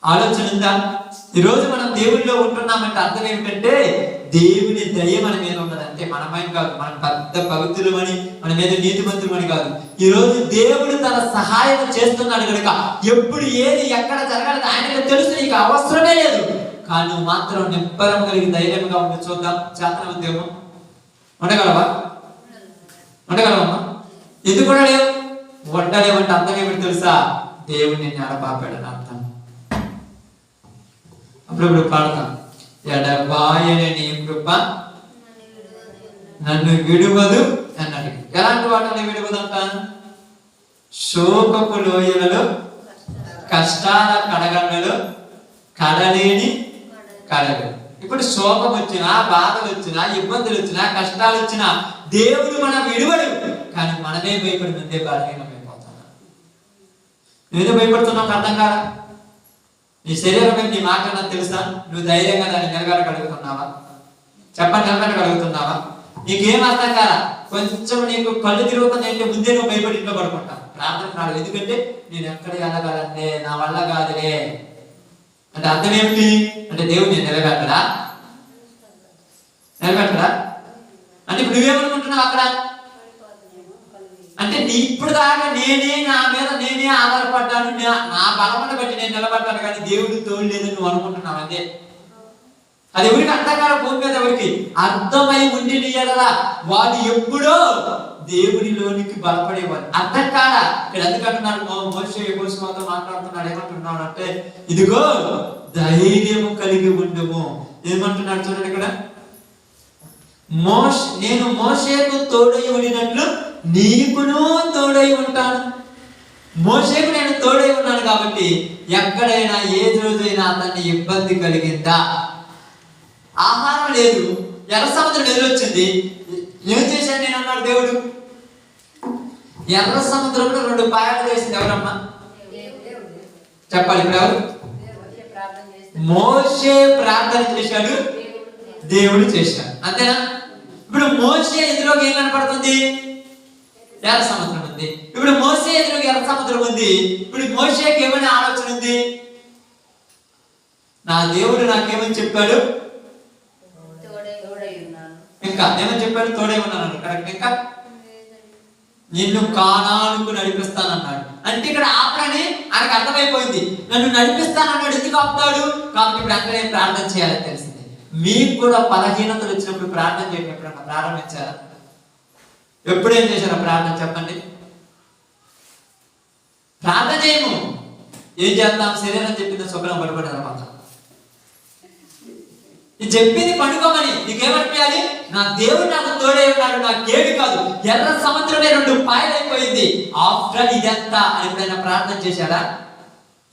ఆలోచన ఉందా? ఈరోజు మనం దేవుడిలో ఉంటున్నామంటే అర్థం ఏమిటంటే దేవుని దయ మన మీద ఉన్నది అంతే. మనమేం కాదు, మనం పెద్ద పవిత్రులమని, మన మీద నీతిమంతులమని కాదు. ఈ రోజు దేవుడు తన సహాయం చేస్తున్నాడు కనుక ఎప్పుడు ఏది ఎక్కడ జరగాలి ఆయనకు తెలుసు, నీకు అవసరమే లేదు. కానీ నువ్వు మాత్రం నిబ్బరం కలిగి ధైర్యంగా ఉండి చూద్దాం. చేతన ఉద్యోగం ఉండగలవా? ఉండగలవమ్మా? ఎందుకు ఉండలేవు? ఉండలేవంటే అర్థం ఏమిటి తెలుసా? దేవుడు నిన్ను ఎడబాపాడని అర్థం. అప్పుడప్పుడు పాడతాం, ఎడబాయని నీ కృప నన్ను విడువదు అన్నది. ఎలాంటి వాటిని విడువదు అంటాను? శోకపు లోయలలో, కష్టాల కడగండ్లలో కడలేని కడలు. ఇప్పుడు శోకం వచ్చినా, బాధలు వచ్చినా, ఇబ్బందులు వచ్చినా, కష్టాలు వచ్చినా దేవుడు మనం విడువడు. కానీ మనమే భయపడి ముందే బలహీనమైపోతున్నాం. నువ్వేదో భయపడుతున్నావు అర్థం కాదా? నీ శరీరం నీ మాట నాకు తెలుసా? నువ్వు ధైర్యంగా దాన్ని నిలబడగలుగుతున్నావా? చెప్పండి, నిలబడగలుగుతున్నావా? నీకేం అర్థం కాదా? కొంచెం నీకు కళ్ళు తిరుగుతుందంటే ముందే నువ్వు భయపడి ఇంట్లో పడుకుంటావు. ప్రార్థన కాదు. ఎందుకంటే నేను ఎక్కడ వెళ్ళగలంటే నా వల్ల కాదులే అంటే అర్థం ఏమిటి? అంటే దేవుడు నేను నిలబెట్టడా? నిలబెట్టడా? అంటే ఇప్పుడు నువ్వేమనుకుంటున్నావు అక్కడ? అంటే నీ ఇప్పుడు దాకా నా మీద నేనే ఆధారపడ్డాను, నా బలమును బట్టి నేను నిలబడ్డాను, కానీ దేవుడు తోడు లేదని నువ్వు అనుకుంటున్నావు. అంతే. అది ఎవరికి అర్థం కాదు. భూమి మీద ఎవరికి అర్థమై ఉండి నీయడలా వాడు ఎప్పుడో దేవుడిలోనికి బలపడేవాడు. అర్థం కాదా? ఇక్కడ ఎందుకంటున్నాడు? మోషే యెహోషువతో మాట్లాడుతున్నాడు. ఏమంటున్నాడు అంటే, ఇదిగో ధైర్యము కలిగి ఉండుము. ఏమంటున్నాడు చూడండి ఇక్కడ, నేను మోషేకు తోడై ఉండినట్లు నీకును తోడై ఉంటాను. మోషేకు నేను తోడై ఉన్నాను కాబట్టి ఎక్కడైనా ఏ రోజైనా అతన్ని ఇబ్బంది కలిగిందా? ఆహారం లేదు, ఎర్ర సముద్రం ఎదురొచ్చింది, ఏం చేశాను నేను అన్నాడు దేవుడు. ఎర్ర సముద్రంలో 2 పాయలు చేసింది ఎవరమ్మా? చెప్పాలి. ఇప్పుడు ఎవరు? మోషే ప్రార్థన చేశాడు, దేవుడు చేశాడు. అంతేనా? ఇప్పుడు మోషే ఎదురుగా ఏం కనపడుతుంది? ఎర్ర సముద్రం ఉంది. ఇప్పుడు మోషే ఎదురుగా ఎర్ర సముద్రం ఉంది. ఇప్పుడు మోషేకి ఏమైనా ఆలోచన ఉంది? నా దేవుడు నాకేమని చెప్పాడు? ఇంకా ఏమని చెప్పాడు? తోడే ఉన్నాను. కరెక్ట్. ఇంకా నిన్ను కానానుకు నడిపిస్తానన్నాడు. అంటే ఇక్కడ ఆపడని ఆయనకు అర్థమైపోయింది. నన్ను నడిపిస్తానన్నాడు. ఎందుకు ఆపుతాడు? కాబట్టి ఇప్పుడు అక్కడ ఏం ప్రార్థన చేయాలని తెలిసింది. మీకు కూడా బలహీనతలు వచ్చినప్పుడు ప్రార్థన చేయడం ప్రారంభించారా? ఎప్పుడేం చేశారా ప్రార్థన? చెప్పండి. ప్రార్థన చేయము. ఏం చేద్దాం? శరీరం చెప్పింది శుభ్రం పడిపోయిన తర్వాత ఇది చెప్పింది పండుకోమని నీకేమనిపించాలి? నా దేవుడు నాకు తోడే ఉన్నాడు, నాకేమి కాదు. ఎర్ర సముద్రమే 2 పాయలు అయిపోయింది. ఆఫ్టర్ ఇదంతా ఎప్పుడైనా ప్రార్థన చేశారా?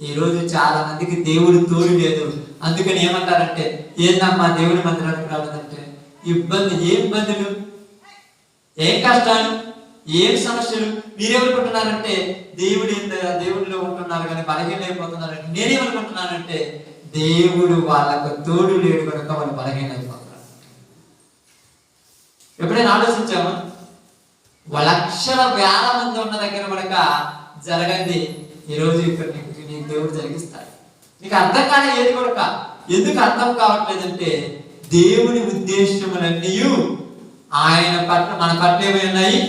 ఈ రోజు చాలా మందికి దేవుడు తోడు లేదు. అందుకని ఏమంటారంటే, ఏందమ్మా దేవుడి మందిరానికి రాలేదంటే? ఇబ్బంది. ఏ ఇబ్బందులు, ఏం కష్టాలు, ఏం సమస్యలు? మీరేమనుకుంటున్నారంటే దేవుడిలో ఉంటున్నారు కానీ బలహీనైపోతున్నారంటే. నేనేమనుకుంటున్నానంటే దేవుడు వాళ్ళకు తోడు లేడు కనుక వాళ్ళు బలహీనైపోతున్నారు. ఎప్పుడైనా ఆలోచించామా? లక్షల వేల మంది ఉన్న దగ్గర కనుక జరగండి ఈరోజు ఇక్కడ నీకు దేవుడు జరిగిస్తాడు. నీకు అర్థం కాలే ఏది కొడక. ఎందుకు అర్థం కావట్లేదంటే దేవుని ఉద్దేశములన్నీ ఆయన పట్ల మన పట్ల ఏమైనాయి?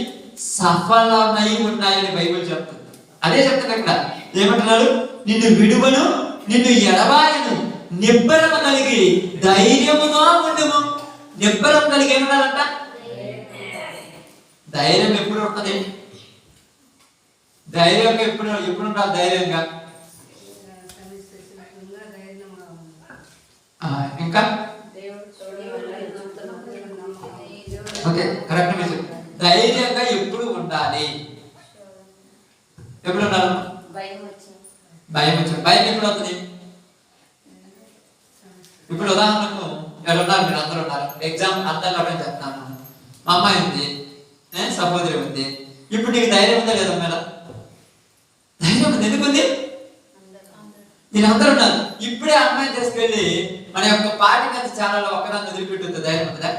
సఫలమై ఉన్నాయని బైబిల్ చెప్తుంది. అదే చెప్తుంది ఇక్కడ. ఏమంటున్నాడు? నిన్ను విడువను, నిన్ను ఎడబాయను, నిబ్బరము కలిగి ధైర్యముగా ఉండుము. నిబ్బరం కలిగి ఏమన్నారంట? ధైర్యం ఎప్పుడు ఉంటుంది? ధైర్యంగా ఎప్పుడు ఉండాలి? ధైర్యంగా ఇంకా ఓకే, కరెక్ట్. మీరు ధైర్యంగా ఎప్పుడు ఉండాలి? ఎప్పుడు ఉండాలి? భయం వచ్చింది. భయం ఎప్పుడు అవుతుంది? ఇప్పుడు ఉదాహరణకు ఇక్కడ ఉన్నారు, మీరు అందరూ ఉన్నారు. ఎగ్జామ్ అర్థం కావడం చెప్తాను. మా అమ్మాయి ఉంది, సహోదరి ఉంది. ఇప్పుడు నీకు ధైర్యం ఉందా లేదా? మేడం ధైర్యం ఉంది. ఎందుకుంది? నేను అందరూ ఉన్నారు. ఇప్పుడే అమ్మాయిని తీసుకెళ్ళి మన యొక్క పార్టీ మీద ఛానల్ ఒక్కదాన్ని వదిలిపెట్టుంది. ధైర్యం ఉందా?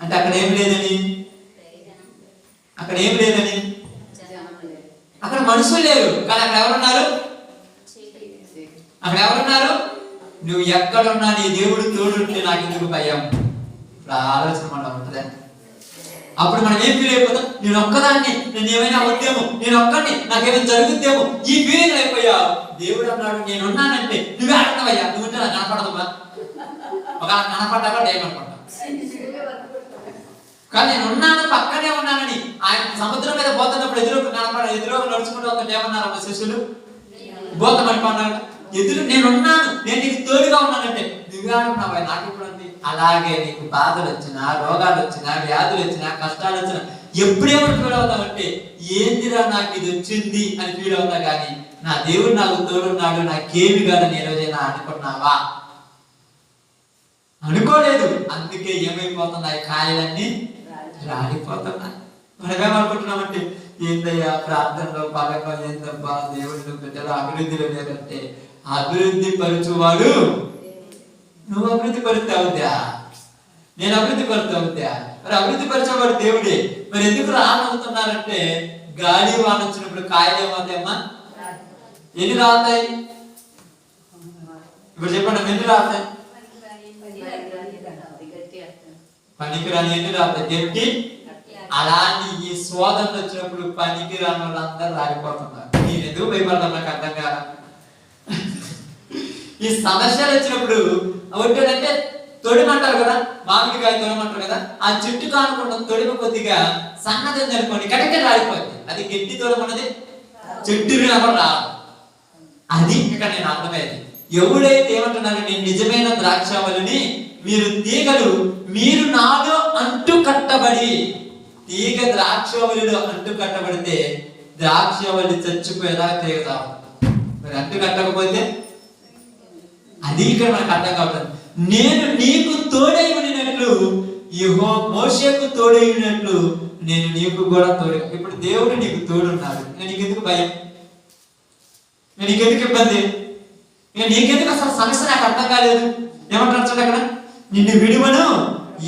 అంటే అక్కడ ఏం లేదని, అక్కడ ఏం లేదని, అక్కడ మనుషులు లేరు. కానీ అక్కడ ఎవరున్నారు? అక్కడ ఎవరున్నారు? నువ్వు ఎక్కడున్నా నీ దేవుడు తోడుంటే నాకు ఎందుకు భయం? ఇప్పుడు ఆలోచన మన ఉంటుందా? అప్పుడు మనం ఏం ఫీల్ అయిపోతాం? నేను ఒక్కదాన్ని, నేను ఏమైనా అవుతామో, నేను ఒక్కడిని, నాకేమైనా జరుగుద్దేమో, ఈ ఫీలింగ్ అయిపోయావు. దేవుడు అన్నాడు నేనున్నానంటే నువ్వే ఆడుతున్నావయ్యా, నువ్వు ఉంటే నాకు కనపడదమ్మా. ఒక కనపడ్డాక ఏమనుకుంటా, కానీ నేను ఉన్నాను, పక్కనే ఉన్నానని. ఆయన సముద్రం మీద పోతున్నప్పుడు ఎదురుగా నడుచుకుంటూ వస్తుంటే ఏమన్నారమ్మ శిష్యులు? బోతం అనుకున్నారు. నేనున్నాను, నేను నీకు తోడుగా ఉన్నానంటే నువ్వే అంటున్నావా నాకు ఇప్పుడు ఉంది. అలాగే నీకు బాధలు వచ్చినా, రోగాలు వచ్చినా, వ్యాధులు వచ్చినా, కష్టాలు వచ్చినా ఎప్పుడేమో ఫీల్ అవుతావంటే ఏందిరా నాకు ఇది వచ్చింది అని ఫీల్ అవుతా. కానీ నా దేవుడు నాకు తోడున్నాడు, నాకేమి కాదని ఏ రోజైనా అనుకున్నావా? అనుకోలేదు. అందుకే ఏమైపోతున్నాయి? కాయలన్నీ రాలిపోతున్నాయి. మనమేమనుకుంటున్నామంటే ఏందయ్యా ప్రార్థనలో భాగంగా ఏందబ్బా దేవుడు బిడ్డలు అభివృద్ధిలో లేదంటే అభివృద్ధి పరుచువాడు. నువ్వు అభివృద్ధి పరిస్థితి అవుద్దా? నేను అభివృద్ధి పరిస్థితి అవుద్దా? మరి అభివృద్ధి పరిచేవాడు దేవుడే. మరి ఎందుకు రానవుతున్నారంటే గాలి వాన వచ్చినప్పుడు కాయలు ఏమవుతాయమ్మా? ఎన్ని రాతాయి? ఇప్పుడు చెప్పండి, ఎన్ని రాతాయి? పనికిరాని ఎన్ని రాతాయి? గట్టి. అలాంటి ఈ శోధనలు వచ్చినప్పుడు పనికిరాని వాళ్ళందరూ రాలిపోతున్నారు. నేను ఎందుకు భయపడతాం నాకు అర్థం కాదు. ఈ సమస్యలు వచ్చినప్పుడు ఒకటంటే తొడిమంటారు కదా, మామిడికాయ తొడమంటారు కదా, ఆ చెట్టు కానుకుండా తొడిమ కొద్దిగా సన్నది అనుకోండి కటకే రాలిపోద్ది. అది గట్టి తొడమన్నది చెట్టు రాదు. అది ఇక్కడ నేను అర్థమైంది. ఎవడైతే ఏమంటున్నారు, నేను నిజమైన ద్రాక్షావళిని, మీరు తీగలు, మీరు నాలో అంటు కట్టబడి. తీగ ద్రాక్షావళిలో అంటు కట్టబడితే ద్రాక్షావళి చచ్చిపోయేలా తీగతాం. మరి అంటు కట్టకపోతే అది ఇక్కడ మనకు అర్థం కావట్లేదు. నేను నీకు తోడై ఉన్నట్లు, మోషేకు తోడై ఉన్నట్లు నేను నీకు కూడా తోడై. ఇప్పుడు దేవుడు నీకు తోడున్నాడు. నీకు ఎందుకు భయం? నీకెందుకు ఇబ్బంది? నీకెందుకు అసలు సమస్య నాకు అర్థం కాలేదు? ఏమంటారు చూడండి అక్కడ, నిన్ను విడువను,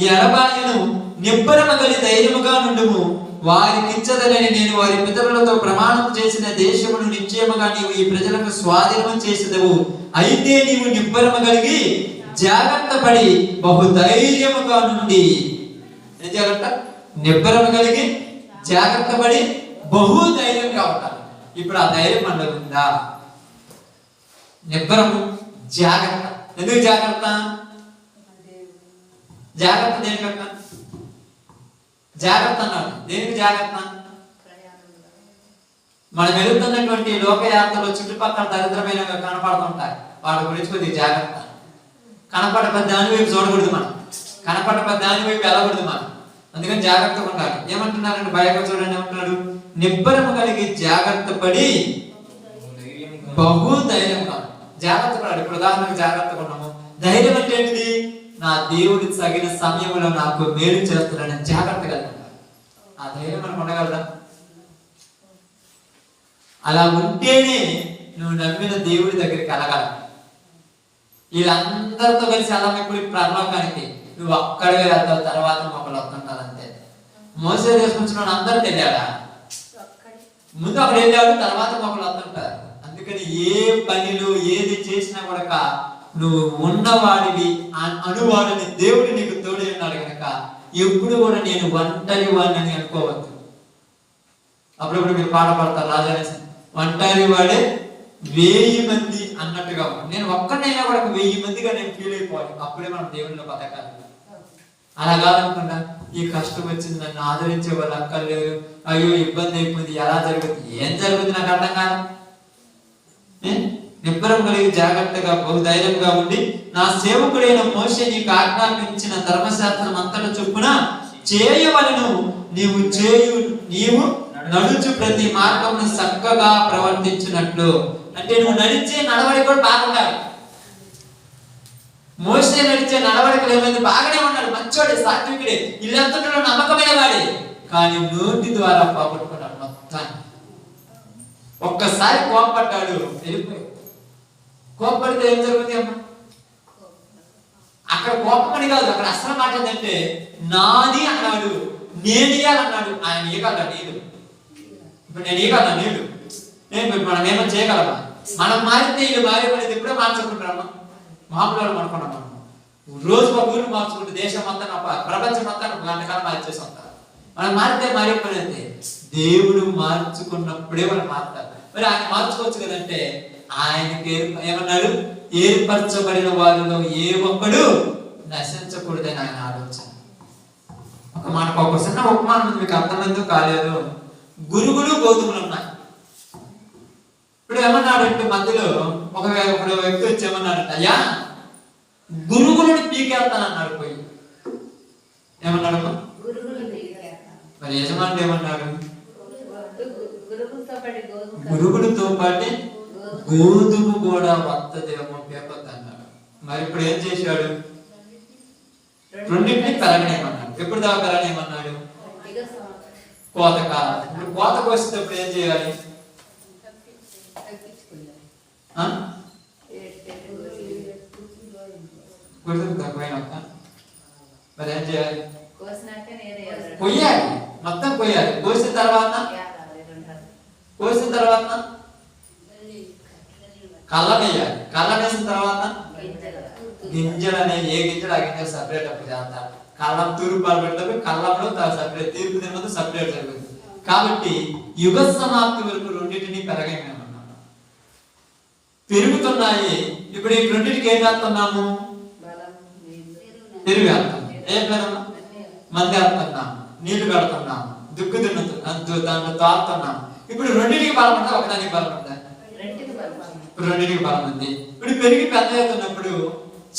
ఎడబాయను, నిబ్బరమగలి ధైర్యముగా నుండుము. వారికిచ్చదనని నేను వారి పితరులతో ప్రమాణం చేసిన దేశమును నిశ్చయముగా నీవు ఈ ప్రజలకు స్వాధీనం చేసేదవు. అయితే నీవు నిబ్బరము కలిగి జాగ్రత్త పడి బహుధైర్యముగా నుండి. ఏం జాగ్రత్త? నిబ్బరము కలిగి జాగ్రత్త పడి బహుధైర్యంగా ఉంటారు. ఇప్పుడు ఆ ధైర్యం మనలో ఉందా? నిబ్బరము, జాగ్రత్త. ఎందుకు జాగ్రత్త? జాగ్రత్త దేనికన్నా? జాగ్రత్త అన్నాడు. దేనికి జాగ్రత్త? మనం వెళుతున్నటువంటి లోకయాత్రలో చుట్టుపక్కల దరిద్రమైనవి కనపడుతుంటాయి. వాటి గురించి కొద్దిగా జాగ్రత్త. కనపడ దాని వైపు చూడకూడదు మనం, కనపడ దాని వైపు వెళ్ళకూడదు మనం. అందుకని జాగ్రత్తగా ఉండాలి. ఏమంటున్నారంటే బైబిల్ చూడండి, ఏమంటున్నాడు? నిబ్బరము కలిగి జాగ్రత్త పడి బహుధైర్యంగా. జాగ్రత్త పడాలి. ఇప్పుడు ఉదాహరణకు జాగ్రత్తగా ఉన్నాము. ధైర్యం అంటే ఏంటిది? నా దేవుడి తగిన సమయంలో నాకు మేలు చేస్తున్నాడని జాగ్రత్త కలిగి. ఆ ధైర్యం మనకు ఉండగలదా? అలా ఉంటేనే నువ్వు నమ్మిన దేవుడి దగ్గరికి వెళ్ళగలవు. వీళ్ళందరితో కలిసి అలా ఇప్పుడు పరలోకానికి నువ్వు అక్కడికి వెళ్తావు, తర్వాత మొక్కలు వస్తుంటారు అంతే. మోసే చేసుకుంటున్నాడు, అందరికి వెళ్ళాడా? ముందు అక్కడ వెళ్ళాడు, తర్వాత మొక్కలు వస్తుంటారు. అందుకని ఏ పనిలో ఏది చేసినా కూడా నువ్వు ఉన్నవాడివి అనువాడిని దేవుడు నీకు తోడే ఉన్నాడు కనుక ఎప్పుడు కూడా నేను ఒంటరి వాడిని అనుకోవద్దు. అప్పుడప్పుడు మీరు పాట పాడతారు, రాజానేసి ఒంటరి వాడే 1000 మంది అన్నట్టుగా. నేను ఒక్కనైనా కూడా 1000 మందిగా నేను ఫీల్ అయిపోవాలి. అప్పుడే మనం దేవుడిలో బతకాలి. అలా కాదనుకున్నా ఈ కష్టం వచ్చింది, నన్ను ఆదరించే వాళ్ళు అక్కర్లేరు, అయ్యో ఇబ్బంది అయిపోయింది, ఎలా జరుగుతుంది, ఏం జరుగుతుంది నాకు అర్థం కాదు. నిబ్బరం కలిగి జాగ్రత్తగా బహుధైర్యంగా ఉండి నా సేవకుడైన మోషే నీకు ఆజ్ఞాపించిన ధర్మశాస్త్రం అంతట చొప్పున చేయవలను. నీవు నడుచు ప్రతి మార్గమును చక్కగా ప్రవర్తించినట్లు. అంటే నువ్వు నడిచే నడవడి కూడా బాగుండాలి. మోషే నడిచే నడవడికలు ఏమైంది? బాగానే ఉన్నాడు, మంచోడే, సాత్వికుడే, ఇల్లంతటిలో నమ్మకమైన వాడే. కానీ నోటి ద్వారా పోగొట్టుకున్నాడు మొత్తాన్ని. ఒక్కసారి కోపపడ్డాడు, వెళ్ళిపోయాడు. కోపపడితే ఏం జరుగుతుంది అమ్మా? అక్కడ కోపమని కాదు, అక్కడ అసలు మాట ఏంటంటే నాది అన్నాడు, నేను ఇయ్యాలన్నాడు. ఆయన ఇవ్వగల నీళ్ళు. ఇప్పుడు నేను ఇవ్వగల నీళ్ళు. మనం ఏమో చేయగలమా? మనం మారితే వీళ్ళు మారిపోయింది. ఇప్పుడే మార్చుకుంటారమ్మా. మామూలు అనుకున్నాం మనం. రోజు ఒక ఊరు మార్చుకుంటే దేశం అంతా, ప్రపంచం అంతా గంటకాలం మార్చేసి ఉంటారు. మనం మారితే మారిపోయినట్టే. దేవుడు మార్చుకున్నప్పుడే మనం మారుతారు. మరి ఆయన మార్చుకోవచ్చు కదంటే ఆయనకి ఏమన్నాడు, ఏర్పరచబడిన వారిలో ఏ ఒక్కడు నశించకూడదని ఆయన ఆలోచన. ఒక మనకు ఒక చిన్న ఉపమానం మీకు అర్థమైందో కాలేదు. గురుగులు గోధుమలు ఉన్నాయి. ఇప్పుడు ఏమన్నాడంటే మధ్యలో ఒక వ్యక్తి వచ్చి ఏమన్నాడంట, అయ్యా గురుగులను పీకేస్తానన్నాడు. పోయి ఏమన్నాడు, మరి యజమానుడు ఏమన్నాడు, గురుగులతో పాటు గోధుమ కూడా వత్తదేమో పేపర్ అన్నాడు. మరి ఇప్పుడు ఏం చేశాడు, రెండింటిని పెరగనేమన్నాడు. ఎప్పుడు దాకా పెరగనేమన్నాడు, కోతకాలం. ఇప్పుడు కోత కోసేటప్పుడు ఏం చేయాలి, మరి ఏం చేయాలి, కొయ్యాలి, మొత్తం కొయ్యాలి. కోసిన తర్వాత కళ్ళం వేయాలి. కళ్ళం వేసిన తర్వాత గింజలు అనేవి, ఏ గింజలు ఆ గింజలు సపరేట్ అప్పుడు చేస్తారు. కళ్ళం తూర్పు పెడతారు, కళ్ళంలో సపరేట్, తీర్పు తిన్నది సపరేట్ జరుగుతుంది. కాబట్టి యుగ సమాప్తి వరకు రెండింటినీ పెరగమేమన్నాడు, పెరుగుతున్నాయి. ఇప్పుడు ఈ రెండింటికి ఏం చేస్తున్నాము, పెరుగు వేస్తున్నాం. ఏం పెరగ, మంది వేస్తున్నాము, నీళ్లు కడుతున్నాము, దుక్కు దాంట్లో తాగుతున్నాము. ఇప్పుడు రెండింటికి బలం ఉందా, ఒకదానికి బలం ఉందా, రెండింటికి బలం ఉంది. ఇప్పుడు పెరిగి పెద్ద అవుతున్నప్పుడు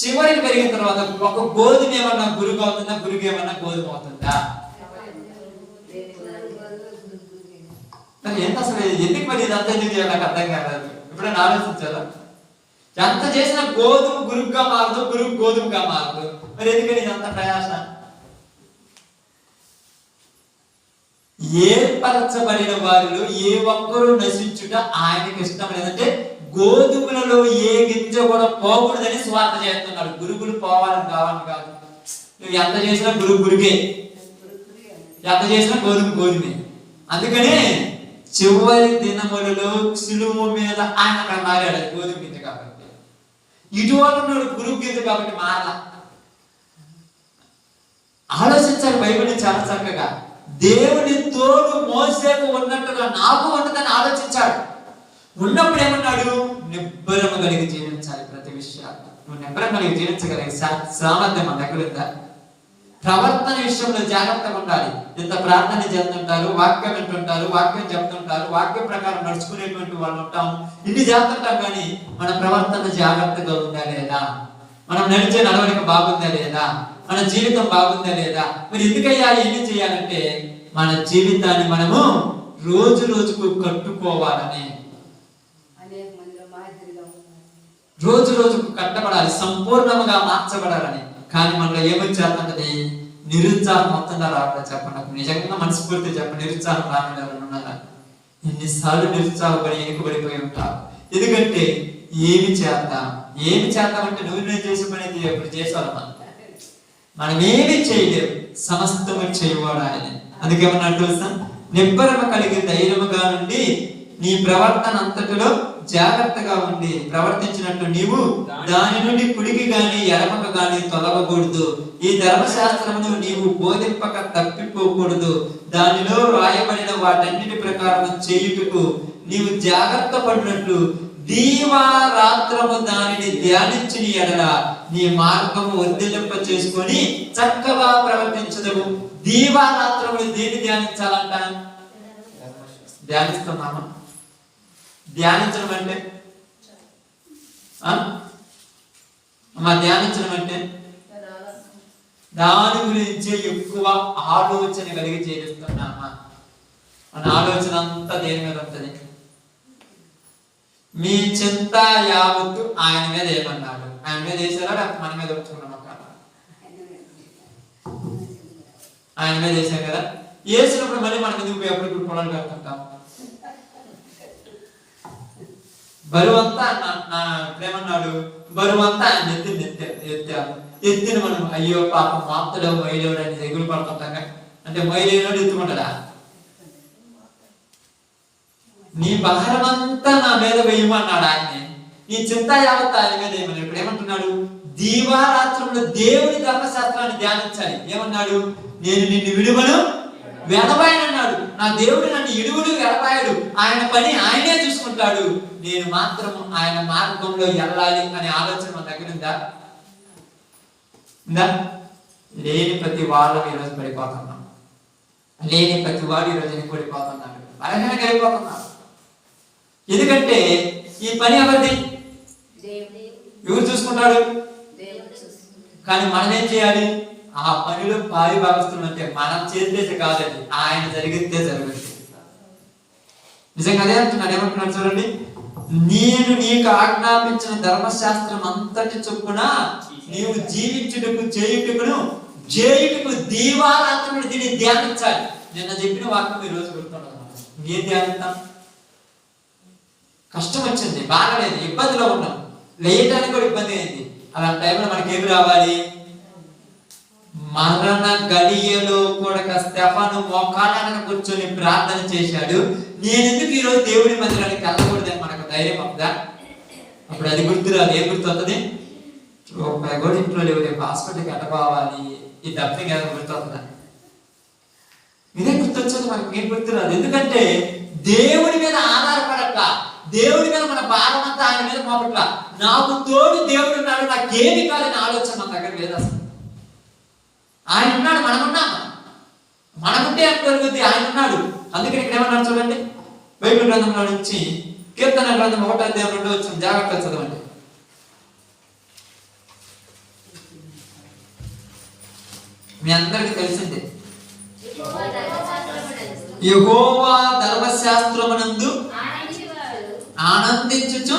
చివరికి పెరిగిన తర్వాత ఒక గోధుమ ఏమన్నా గురుగు అవుతుందా, గురుగు ఏమన్నా గోధుమ అవుతుందా? మరి ఎంత అసలు ఎందుకు మరి ఇదంతా ఎందుకు చేయాలి, నాకు అర్థం కాలేదు. ఎప్పుడైనా ఆలోచించాలా? ఎంత చేసిన గోధుమ గురుగ్గా మారదు, గురుగు గోధుమగా మారదు. మరి ఎందుకని ఇదంతా ప్రయాస? ఏర్పరచబడిన వారిలో ఏ ఒక్కరూ నశించుట ఆయనకి ఇష్టం లేదంటే గోధుమలలో ఏ గింజ కూడా పోకూడదని స్వార్థ చేస్తున్నాడు. గురుగులు పోవాలని కావాలని కాదు. నువ్వు ఎంత చేసినా గురుగే, ఎంత చేసినా గోధుమే. అందుకనే చివరి దినములలో సిలువ మీద ఆయన అక్కడ మారాడు, గోధుమ గింజ కాబట్టి. ఇటువంటి ఉన్నాడు గురువు గింజ కాబట్టి మారలా. ఆలోచించాలి బైబిల్ని చాలా చక్కగా. దేవుని తోడు మోసేకు ఉన్నట్టుగా నాకు ఉన్నదని ఆలోచించాడు. ఉన్నప్పుడు ఏమన్నాడు, నిబ్బరమ కలిగి జీవించాలి. ప్రతి విషయాలు నువ్వు నిబ్బరం కలిగి జీవించగలిగే సామర్థ్యం మన దగ్గర ఉందా? ప్రవర్తన విషయంలో జాగ్రత్తగా ఉండాలి. ఇంత ప్రార్థన చేస్తుంటారు, వాక్యం వింటుంటారు, వాక్యం చెప్తుంటారు, వాక్యం ప్రకారం నడుచుకునేటువంటి వాళ్ళు ఉంటాం, ఇన్ని చేస్తుంటాం. కానీ మన ప్రవర్తన జాగ్రత్తగా ఉందా లేదా, మనం నడిచే నడవడిక బాగుందా లేదా, మన జీవితం బాగుందా లేదా? మరి ఎందుకయ్యా ఎన్ని చేయాలంటే మన జీవితాన్ని మనము రోజు రోజుకు కట్టుకోవాలని, రోజు రోజుకు కట్టబడాలి, సంపూర్ణంగా మార్చబడాలని. కానీ మనలో ఏమొచ్చేస్తుంటది, నిరుత్సాహం మొత్తంగా రావట్లేదు. చెప్పండి, నాకు నిజంగా మనస్ఫూర్తి చెప్పండి, నిరుత్సాహం రానున్నారా? ఎన్నిసార్లు నిరుత్సాహపడి ఎన్నికబడిపోయి ఉంటారు. ఎందుకంటే ఏమి చేద్దామంటే నువ్వు నేను చేసే పని అయితే ఎప్పుడు చేసావా? మనం ఏమి చేయలేము, సమస్తము చేయవాడు ఆయన. అందుకేమన్నట్టు నిబ్బరమ కలిగి ధైర్యముగా నుండి నీ ప్రవర్తన అంతటిలో జాగ్రత్తగా ఉండి ప్రవర్తించినట్టు నీవు దాని నుండి కుడికి గాని ఎడమకు గాని తొలగకూడదు. ఈ ధర్మశాస్త్రమును నీవు బోధింపక తప్పిపోకూడదు. దానిలో రాయబడిన వాటన్నిటి ప్రకారం చేయుటకు నీవు జాగ్రత్త పడినట్లు దీవారాత్రము దానిని ధ్యానించిన ఎడల నీ మార్గము వర్ధిల్లింప చేసుకొని చక్కగా ప్రవర్తించదవు. దీవారాత్రములు దేన్ని ధ్యానించాలంట? ధ్యానిస్తున్నామా? ధ్యానించడం అంటే ధ్యానించడం అంటే దాని గురించి ఎక్కువ ఆలోచన కలిగి చేస్తున్నామా? మన ఆలోచన అంతా దేని మీద ఉంటుంది? మీ చింత యావత్తు ఆయన మీద ఏమన్నాడు? ఆయన మీద వేసారా లేకపోతే మన మీద వచ్చుకున్నాం? ఆయన మీద వేసాం కదా. వేసినప్పుడు మళ్ళీ మనం ఎందుకు ఎప్పుడు పొలాలు పెడుతుంటాం? బరువంతా ఏమన్నాడు, బరువంతా ఆయన ఎత్తిన మనం అయ్యో పాపం మాత్తలో మైలేవుడు అని ఎగురు పడుతుంటాం. అంటే మైలేవుడు ఎత్తుకుంటాడా? నీ భారం అంతా నా మీద వేయమన్నాడు ఆయన్ని. నీ చింత యావత్ ఆయన మీద ఏమన్నాడు? ఇప్పుడు ఏమంటున్నాడు? దీవారాత్రంలో దేవుని ధర్మశాస్త్రాన్ని ధ్యానించాలి. ఏమన్నాడు? నేను నిన్ను విడువను వెడబాయని అన్నాడు. నా దేవుడు నన్ను ఇడుగుడు వెడబాయడు, ఆయన పని ఆయనే చూసుకుంటాడు, నేను మాత్రం ఆయన మార్గంలో వెళ్ళాలి అనే ఆలోచన మన దగ్గర ఉందా? లేని ప్రతి వాళ్ళు ఈరోజు పడిపోతున్నాం. లేని ప్రతి వాడు ఈరోజు పడిపోతున్నాడు, బలహీనంగా వెళ్ళిపోతున్నాడు. ఎందుకంటే ఈ పని ఎవరిది? ఎవరు చూసుకుంటాడు? కానీ మనం ఏం చేయాలి? ఆ పనిలో పాలి భాగస్తులు అంటే మనం చేస్తే కాదండి, ఆయన జరిగితే జరుగుతుంది. నిజంగా అదే అంటున్నాడు. ఏమంటున్నాడు చూడండి, నేను నీకు ఆజ్ఞాపించిన ధర్మశాస్త్రం అంతటి చొప్పున నీవు జీవించుటకు చేయుటకు దీవారాత్రుడు దీన్ని ధ్యానించాలి. నిన్న చెప్పిన వాక్యం ఈ రోజు గుర్తున్నాను. ఏం ధ్యానిస్తాం? కష్టం వచ్చింది, బాగలేదు, ఇబ్బందిలో ఉన్నాం, లేయటానికి కూడా ఇబ్బంది అయింది. అలాంటి టైంలో మనకేమి రావాలి? మరణ గడియలో కూడా స్టెఫను మోకాళ్ళను కూర్చొని ప్రార్థన చేశాడు. నేను ఎందుకు ఈరోజు దేవుడి మందిరానికి వెళ్ళకూడదని మనకు ధైర్యం అవుతుందా? అప్పుడు అది గుర్తురాదు. ఏం గుర్తవుతుంది? రూపాయి కూడా ఇంట్లో లేవు, రేపు హాస్పిటల్కి వెళ్ళపోవాలి, ఈ డబ్బింగ్ ఏదో గుర్తవుతుందా? ఇదే గుర్తొచ్చేది మనకి. ఏం గుర్తురాదు. ఎందుకంటే దేవుడి మీద ఆధారపడక, దేవుడి మీద మన భారం అంతా ఆయన మీద మోపట్ల. నాకు తోడు దేవుడు ఉన్నాడు, నాకేమి కాదని ఆలోచన మన దగ్గర లేదు అసలు. ఆయన ఉన్నాడు, మనమున్నామా? మనముంటే అనుకోగలిగితే ఆయన ఉన్నాడు. అందుకని ఇక్కడ ఏమన్నాడు చూడండి, బైబిల్ గ్రంథంలో నుంచి కీర్తన గ్రంథం 1వ అధ్యాయం 2వ వచనం జాగ్రత్తగా చదవండి. మీ అందరికి తెలిసిందే, యెహోవా ధర్మశాస్త్రమునందు ఆనందించుచు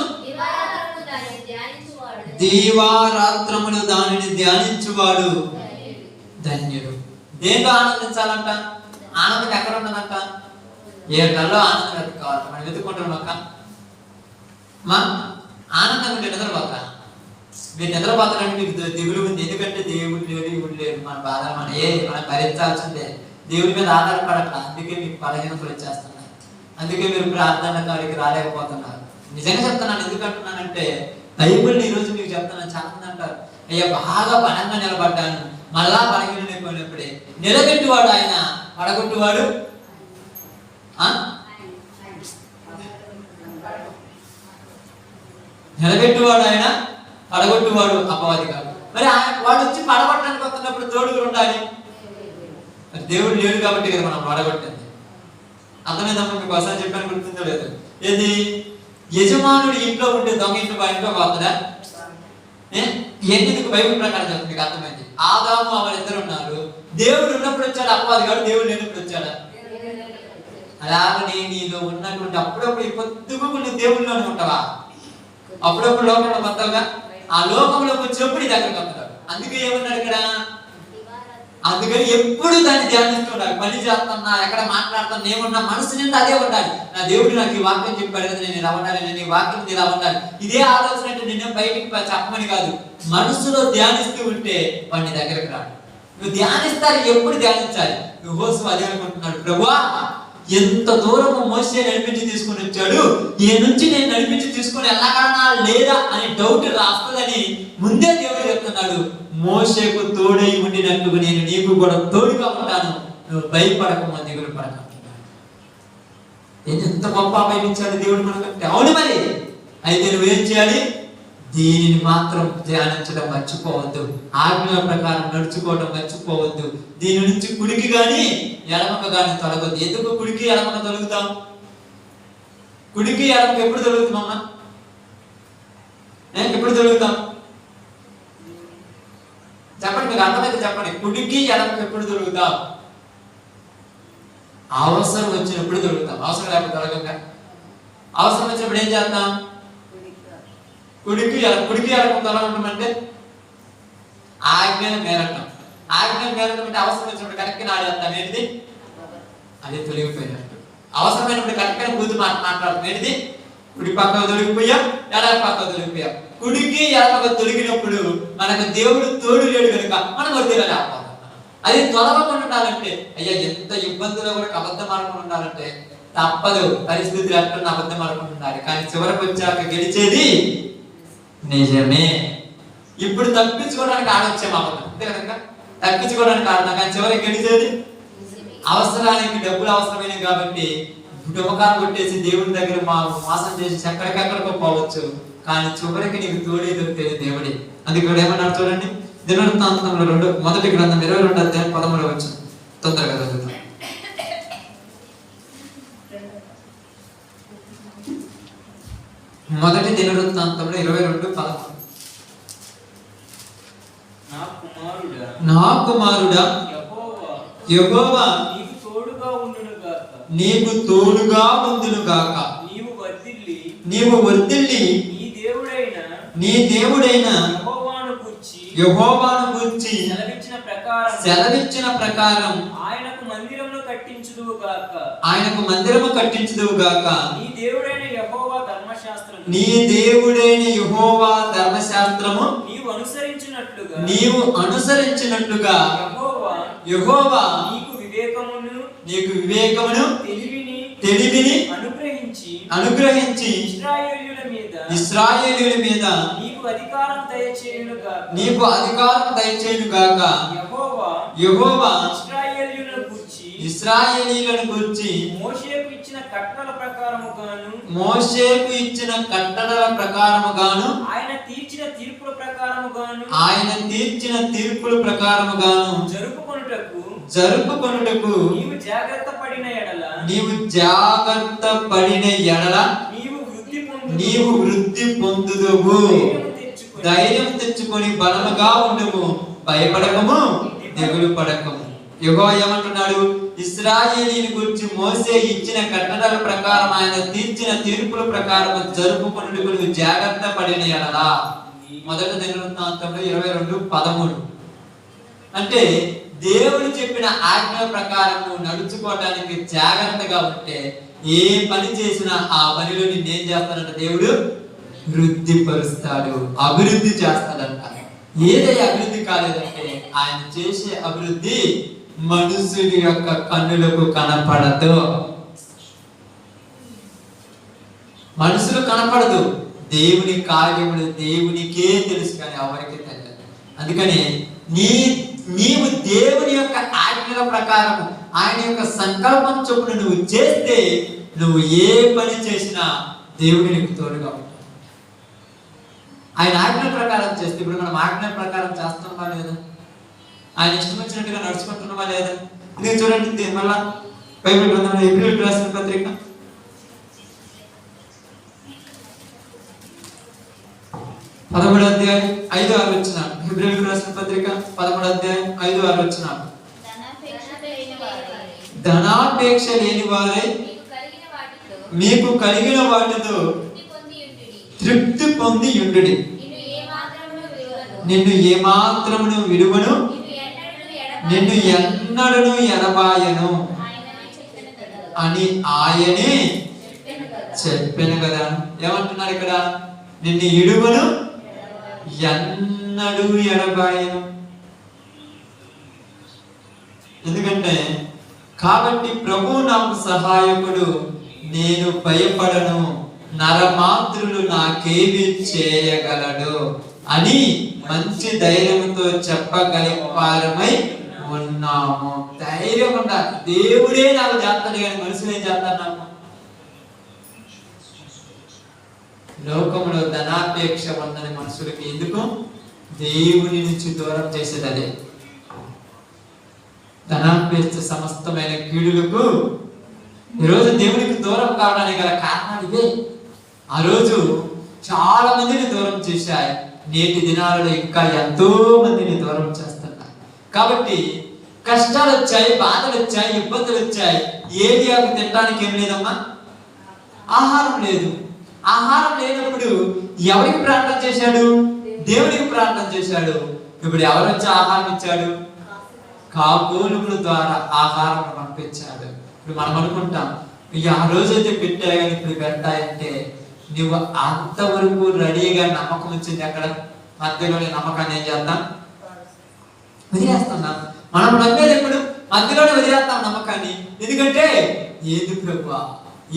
దీవారాత్రములు దానిని ధ్యానించువాడు ధన్యుడు. దేంతో ఆనందించాలంట? ఆనందం ఎక్కడ ఉన్నదంట? ఏళ్ళలో ఆనందం వెతుక్కోవాలి. మనం వెతుక్కుంటున్నాక మా ఆనందం ఉంటే నిద్రపోక, మీరు నిద్రపోతారంటే మీకు దిగులు ఉంది. ఎందుకంటే దేవుడు లేడు, ఇవుడు లేడు, మన బాధ మనం భరించాల్సిందే. దేవుడి మీద ఆధారపడక, అందుకే మీకు బలహీనతలు వచ్చేస్తున్నాయి. అందుకే మీరు ప్రార్థన కాడికి రాలేకపోతున్నారు. నిజంగా చెప్తున్నాను. ఎందుకంటున్నానంటే బైబిల్ ఈ రోజు మీకు చెప్తున్నాను. చాలా మంది అంటారు, అయ్యా బాగా బలంగా నిలబడ్డాను, మళ్ళా బలహీనమైపోయినప్పుడే. నిలబెట్టువాడు ఆయన, పడగొట్టువాడు నిలబెట్టువాడు ఆయన, పడగొట్టువాడు అపవాది కాదు. మరి వాడు వచ్చి పడగొట్టడానికి వస్తున్నప్పుడు తోడుగా ఉండాలి. మరి దేవుడు లేడు కాబట్టి కదా మనం పడగొట్టింది. అర్థమైందమ్మా? మీకు ఒకసారి చెప్పాను, గుర్తుందో లేదు? ఏది? యజమానుడు ఇంట్లో ఉంటే దొంగ ఇంట్లో పోతుందా? ఎందుకు బైబిల్ ప్రకారం చెప్తుంది? మీకు అర్థమైంది. ఆదాము వాళ్ళిద్దరు ఉన్నారు. దేవుడు ఉన్నప్పుడు వచ్చాడు అపవాది కాదు, దేవుడు లేనప్పుడు వచ్చాడా? అలాగనే నీలో ఉన్నటువంటి అప్పుడప్పుడు పొద్దుకు నువ్వు దేవుడిలోనే ఉంటావా? అప్పుడప్పుడు లోకంలో మొత్తంగా ఆ లోకంలోకి వచ్చినప్పుడు ఇది దగ్గరకు వస్తున్నాడు. అందుకే ఏమన్నాడు ఇక్కడ? అందుకని ఎప్పుడు దాన్ని ధ్యానిస్తున్నాడు. పని చేస్తున్నా, ఎక్కడ మాట్లాడుతున్నా, ఏమన్నా మనసు నిండా అదే ఉండాలి. నా దేవుడు నాకు ఈ వాక్యం చెప్పాడు కదా, నేను ఇలా ఉండాలి, నేను ఈ వాక్యం ఇలా ఉండాలి. ఇదే ఆలోచన అంటే నిన్నే బయటికి చెప్పమని కాదు, మనసులో ధ్యానిస్తూ ఉంటే వాడిని దగ్గరకు రాడు. నువ్వు ధ్యానిస్తారు. ఎప్పుడు ధ్యానించాలి? యెహోషువ అదే అనుకుంటున్నాడు, ప్రభువా ఎంత దూరము మోసే నడిపించి తీసుకుని వచ్చాడు, ఈ నుంచి నేను నడిపించి తీసుకుని వెళ్ళగలనా లేదా అని డౌట్ రాస్తుందని ముందే దేవుడు చెప్తున్నాడు. మోసేకు తోడై ఉండినట్టుగా నేను నీకు కూడా తోడుగా ఉంటాను, నువ్వు భయపడకమో దిగులు పడక. ఎంత గొప్ప అభయించాడు దేవుడు మనకంటే. అవును మరి. అయితే నువ్వేం చేయాలి? దీనిని మాత్రం ధ్యానించడం మర్చిపోవద్దు, ఆజ్ఞల ప్రకారం నడుచుకోవడం మర్చిపోవద్దు. దీని నుంచి కుడికి గాని ఎడమక గాని తొలగొద్దు. ఎందుకు కుడికి ఎడమక తొలుగుతాం? కుడికి ఎడమక ఎప్పుడు తొలుగుతామమ్మా? ఎప్పుడు తొలుగుతాం చెప్పండి, మీకు అర్థమైతే చెప్పండి. కుడికి ఎడమక ఎప్పుడు తొలుగుతాం? అవసరం వచ్చినప్పుడు తొలుగుతాం. అవసరం లేకపోతే తొలగక. అవసరం వచ్చినప్పుడు ఏం చేస్తాం? కుడికి ఎడమక ఎలా ఉంటామంటే ఆజ్ఞను మేరటం. ఆజ్ఞను మేరటం అంటే అవసరం వచ్చినప్పుడు కరెక్ట్గా ఆడేస్తాం. ఏంటిది? అది తొలగిపోయినట్టు. అవసరమైనప్పుడు కరెక్ట్గా కూతురు మాట్లాడతాం. ఏంటిది? కుడి పక్క తొలగిపోయాం, ఎడమ పక్క తొలగిపోయాం. కుడికి ఎడమక తొలగినప్పుడు మనకు దేవుడు తోడు లేడు కనుక మనం వదిలేలా లేకపోతాం. అది తొలగకుండా ఉండాలంటే, అయ్యా ఎంత ఇబ్బందులు కూడా అబద్ధం ఆడకుండా ఉండాలంటే తప్పదు. పరిస్థితులు ఎట్లా అబద్ధం ఆడకుండా ఉండాలి. కానీ చివరికి వచ్చాక గెలిచేది నిజమే. ఇప్పుడు తప్పించుకోవడానికి ఆడొచ్చాము అబద్ధం, అంతే కనుక తప్పించుకోవడానికి ఆడతాం, కానీ చివరికి గెలిచేది అవసరానికి డబ్బులు అవసరమైనవి కాబట్టి డుమకాలు కొట్టేసి దేవుని దగ్గర మోసం చేసి ఎక్కడికెక్కడికో పోవచ్చు, కానీ చివరికి నీకు తోడే దొరికేది దేవుడే. అందుకే ఇక్కడ ఏమన్నాడు చూడండి, దినవృత్తాంతంలో మొదటి గ్రంథం 22:13 తొందరగా చదువుతాం. మొదటి దినవృత్తాంతంలో 22:13. నా కుమారుడా యెహోవా నీకు తోడుగా ఉండును గాక. నీవు వర్ధిల్లి నీ దేవుడైన యెహోవాను గూర్చి సెలవిచ్చిన ప్రకారం ఆయనకు మందిరము కట్టించుదువు గాక. నీ దేవుడైన యెహోవా ధర్మశాస్త్రము నీవు అనుసరించినట్లుగా యెహోవా నీకు వివేకమును తెలివిని అనుగ్రహించి ఇశ్రాయేలీయుల మీద నీకు అధికారం దయచేయును గాక. యెహోవా ఇశ్రాయేలీయులను గూర్చి మోషేకు ఇచ్చిన కట్టడల ప్రకారముగాను ఆయన తీర్చిన తీర్పుల ప్రకారముగాను జరుపుకొనుటకు నీవు జాగ్రత్త పడిన ఎడల నీవు వృద్ధి పొందుదువు. ధైర్యం తెచ్చుకొని బలముగా ఉండుము, భయపడకము, దిగులు పడకము. యెహోవా ఏమంటున్నాడు? ఇశ్రాయేలీయుల గురించి మోసే ఇచ్చిన కట్టడల ప్రకారం ఆయన తీర్చిన తీర్పుల ప్రకారం జరుపుకొనుటకు నువ్వు జాగ్రత్త పడిన ఎడల. మొదటి దినవృత్తాంతంలో 22:13. అంటే దేవుడు చెప్పిన ఆజ్ఞ ప్రకారం నువ్వు నడుచుకోవడానికి జాగ్రత్తగా ఉంటే ఏ పని చేసినా ఆ పనిలో నిన్నేం చేస్తాడంట? దేవుడు వృద్ధిపరుస్తాడు, అభివృద్ధి చేస్తాడంట. ఏదైతే అభివృద్ధి కాలేదంటే ఆయన చేసే అభివృద్ధి మనుషుడి యొక్క కన్నులకు కనపడదు. మనుషులు కనపడదు, దేవుని కార్యములు దేవునికే తెలుసు, కానీ ఎవరికి తెలియదు. అందుకని నీవు దేవుని యొక్క ఆజ్ఞల ప్రకారం ఆయన యొక్క సంకల్పం చొప్పున నువ్వు చేస్తే నువ్వు ఏ పని చేసినా దేవుడు నీకు తోడుగా ఉంటాడు. ఆయన ఆజ్ఞల ప్రకారం చేస్తే, ఇప్పుడు మనం ఆజ్ఞల ప్రకారం చేస్తున్నామా లేదా? ఆయన ఇష్టం వచ్చినట్టుగా నడుచుకుంటున్నామా లేదా? ఇది చూడండి, మళ్ళా బైబిల్ గ్రంథంలో హెబ్రీయులకు రాసిన పత్రిక 13:5-6. హెబ్రీయులకు రాసిన పత్రిక 13:5-6. ధనాపేక్ష లేని వారై మీకు కలిగిన వాటితో తృప్తి పొంది యుండుడి. నిన్ను ఏమాత్రమును విడువను, నిన్ను ఎన్నడను ఎడబాయను అని ఆయనే చెప్పాను కదా. ఏమంటున్నారు ఇక్కడ? నిన్ను ఇడువను, ఎన్నడూ ఎడబాయను. ఎందుకంటే కాబట్టి ప్రభువు నాకు సహాయకుడు, నేను భయపడను, నరమాత్రులు నాకేమి చేయగలడు అని మంచి ధైర్యంతో చెప్పగలిపారమై ఉన్నాము. ధైర్యం ఉండాలి. దేవుడే నాకు చేస్తాడు, కానీ మనుషులు ఏం చేస్తారు? నాకు లోకంలో ధనాపేక్ష ఉందని మనుషులకి ఎందుకు? దేవుని నుంచి దూరం చేసేది అదే. ధనాపేక్ష సమస్తమైన కీడులకు ఈరోజు దేవునికి దూరం కావడానికి గల కారణాలు ఇవే. ఆ రోజు చాలా మందిని దూరం చేశాయి, నేటి దినాలలో ఇంకా ఎంతో మందిని దూరం చేస్తున్నారు. కాబట్టి కష్టాలు వచ్చాయి, బాధలు వచ్చాయి, ఇబ్బందులు వచ్చాయి. ఏలియాకు తినడానికి ఏం లేదమ్మా? ఆహారం లేదు. ఆహారం లేనప్పుడు ఎవరికి ప్రార్థన చేశాడు? దేవుడికి ప్రార్థన చేశాడు. ఇప్పుడు ఎవరు వచ్చి ఆహారం ఇచ్చాడు? కాకోలుల ద్వారా ఆహారం పంపించాడు. ఇప్పుడు మనం అనుకుంటాం, ఆ రోజైతే పెట్టాయి కానీ ఇప్పుడు పెట్టాయంటే నువ్వు అంతవరకు రెడీగా నమ్మకం వచ్చింది అక్కడ. మధ్యలోనే నమ్మకాన్ని ఏం చేద్దాం? వదిలేస్తున్నాం. మనం నమ్మేది ఎప్పుడు? మధ్యలోనే వదిలేస్తాం నమ్మకాన్ని. ఎందుకంటే ఏది ప్రభువా,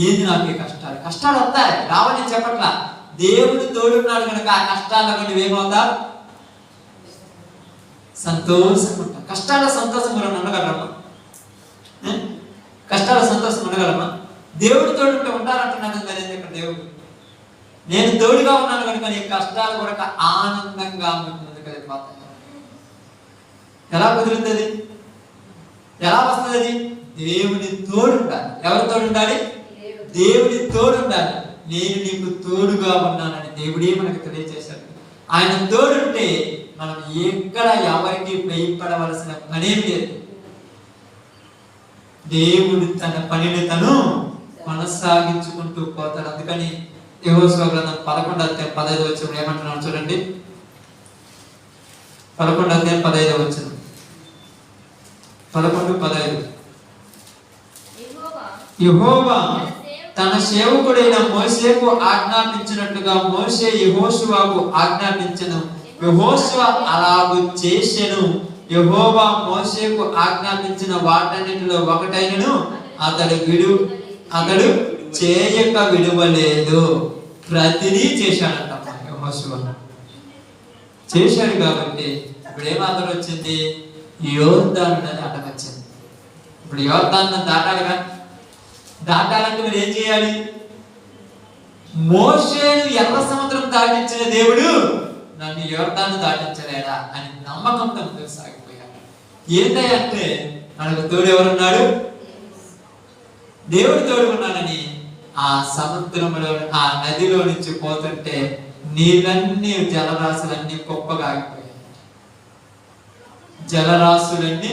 ఏది నాకు కష్టాలు? కష్టాలు వస్తాయి, రావని చెప్పట్లా. దేవుడు తోడున్నాడు కనుక ఆ కష్టాల్లో నువ్వేమవుతా? సంతోషంగా ఉంటా. కష్టాల్లో సంతోషం కూడా ఉండగలరమ్మా. దేవుడు తోడుంటే ఉంటారంటున్నాను మరి ఇక్కడ దేవుడు. నేను తోడుగా ఉన్నాను కనుక నీ కష్టాలు కూడా ఆనందంగా ముందుకు వెళ్ళిపోతాయి. ఎలా కుదురుతుంది? ఎలా వస్తుంది అది? దేవుని తోడు ఉండాలి. ఎవరి తోడు ఉండాలి? దేవుని తోడు ఉండాలి. నేను నీకు తోడుగా ఉన్నానని దేవుడే మనకు తెలియజేశాడు. ఆయన తోడుంటే మనం ఎక్కడ ఎవరికి భయపడవలసిన పనేం లేదు. దేవుడు తన పనిని తను కొనసాగించుకుంటూ పోతాడు. అందుకని యెహోషువ గ్రంథం 11:15 ఏమంటున్నాడు చూడండి. 11:15 11:15 యెహోవా తన సేవకుడైన మోషేకు ఆజ్ఞాపించినట్లుగా మోషే యెహోషువకు ఆజ్ఞాపించెను. యెహోషువ అలాగు చేసెను. యెహోవా మోషేకు ఆజ్ఞాపించిన వాటన్నిటిలో ఒకటైనను అతడు చేయక విడువలేదు. ప్రతిదీ చేశాడంట యెహోషువ. చేశాడు కాబట్టి ఇప్పుడు ఏమాత్రం వచ్చింది? యోర్దాను నది అడ్డం వచ్చింది. ఇప్పుడు యోర్దాను దాటాలిగా. దాటాలంటే మీరు ఏం చేయాలి? మోషేను ఎర్ర సముద్రం దాటించిన దేవుడు నన్ను యోర్దాను దాటించలేడా అని నమ్మకంతో ముందుకు సాగిపోయాడు. ఏంటంటే మనకు తోడు ఎవరున్నాడు? దేవుడు తోడు ఉన్నాడని ఆ సముద్రంలో ఆ నదిలో నుంచి పోతుంటే నీళ్ళన్నీ జలరాశులన్నీ గొప్పగా ఆగిపోయాయి. జలరాశులన్నీ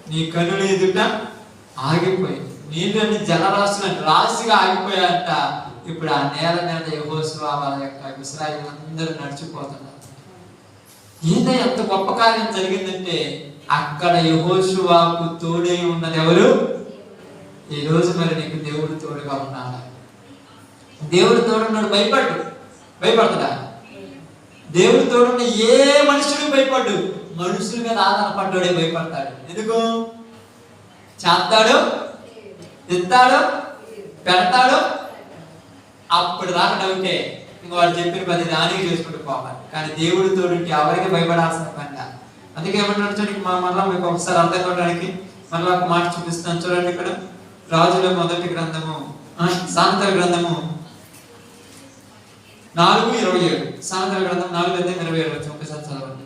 నీ కనుల ఎదుట ఆగిపోయాయి. నీళ్ళని జలరాశులని రాశిగా ఆగిపోయాయంట. ఇప్పుడు ఆ నేల మీద యెహోషువ వాళ్ళ యొక్క ఇశ్రాయేలు అందరూ నడిచిపోతున్నారు. ఏదో ఎంత గొప్ప కార్యం జరిగిందంటే అక్కడ యెహోషువకు తోడై ఉన్నది ఎవరు? ఈ రోజు మరి నీకు దేవుడు తోడుగా ఉన్నాడా? దేవుడు తోడున్నాడు భయపడతాడా? దేవుడు తోడున్న ఏ మనుషుడు భయపడ్డు. మనుషుల మీద ఆధారపడ్డాడే భయపడతాడు. ఎందుకు? చేస్తాడు, ఎత్తాడు, పెడతాడు. అప్పుడు దాకా డౌటే. ఇంకా వాడు చెప్పిన పది దానికి చేసుకుంటూ పోవాలి. కానీ దేవుడు తోడుంటే ఎవరికి భయపడాల్సిన పని. అందుకే ఏమంటున్నాడు చూడండి. మళ్ళా మీకు ఒకసారి అర్థం కావడానికి మళ్ళీ ఒక మాట చూపిస్తాను చూడండి. ఇక్కడ రాజుల మొదటి గ్రంథము సామెతల గ్రంథము 4:27. సామెతల గ్రంథం 4:27 ఒకసారి చదవండి.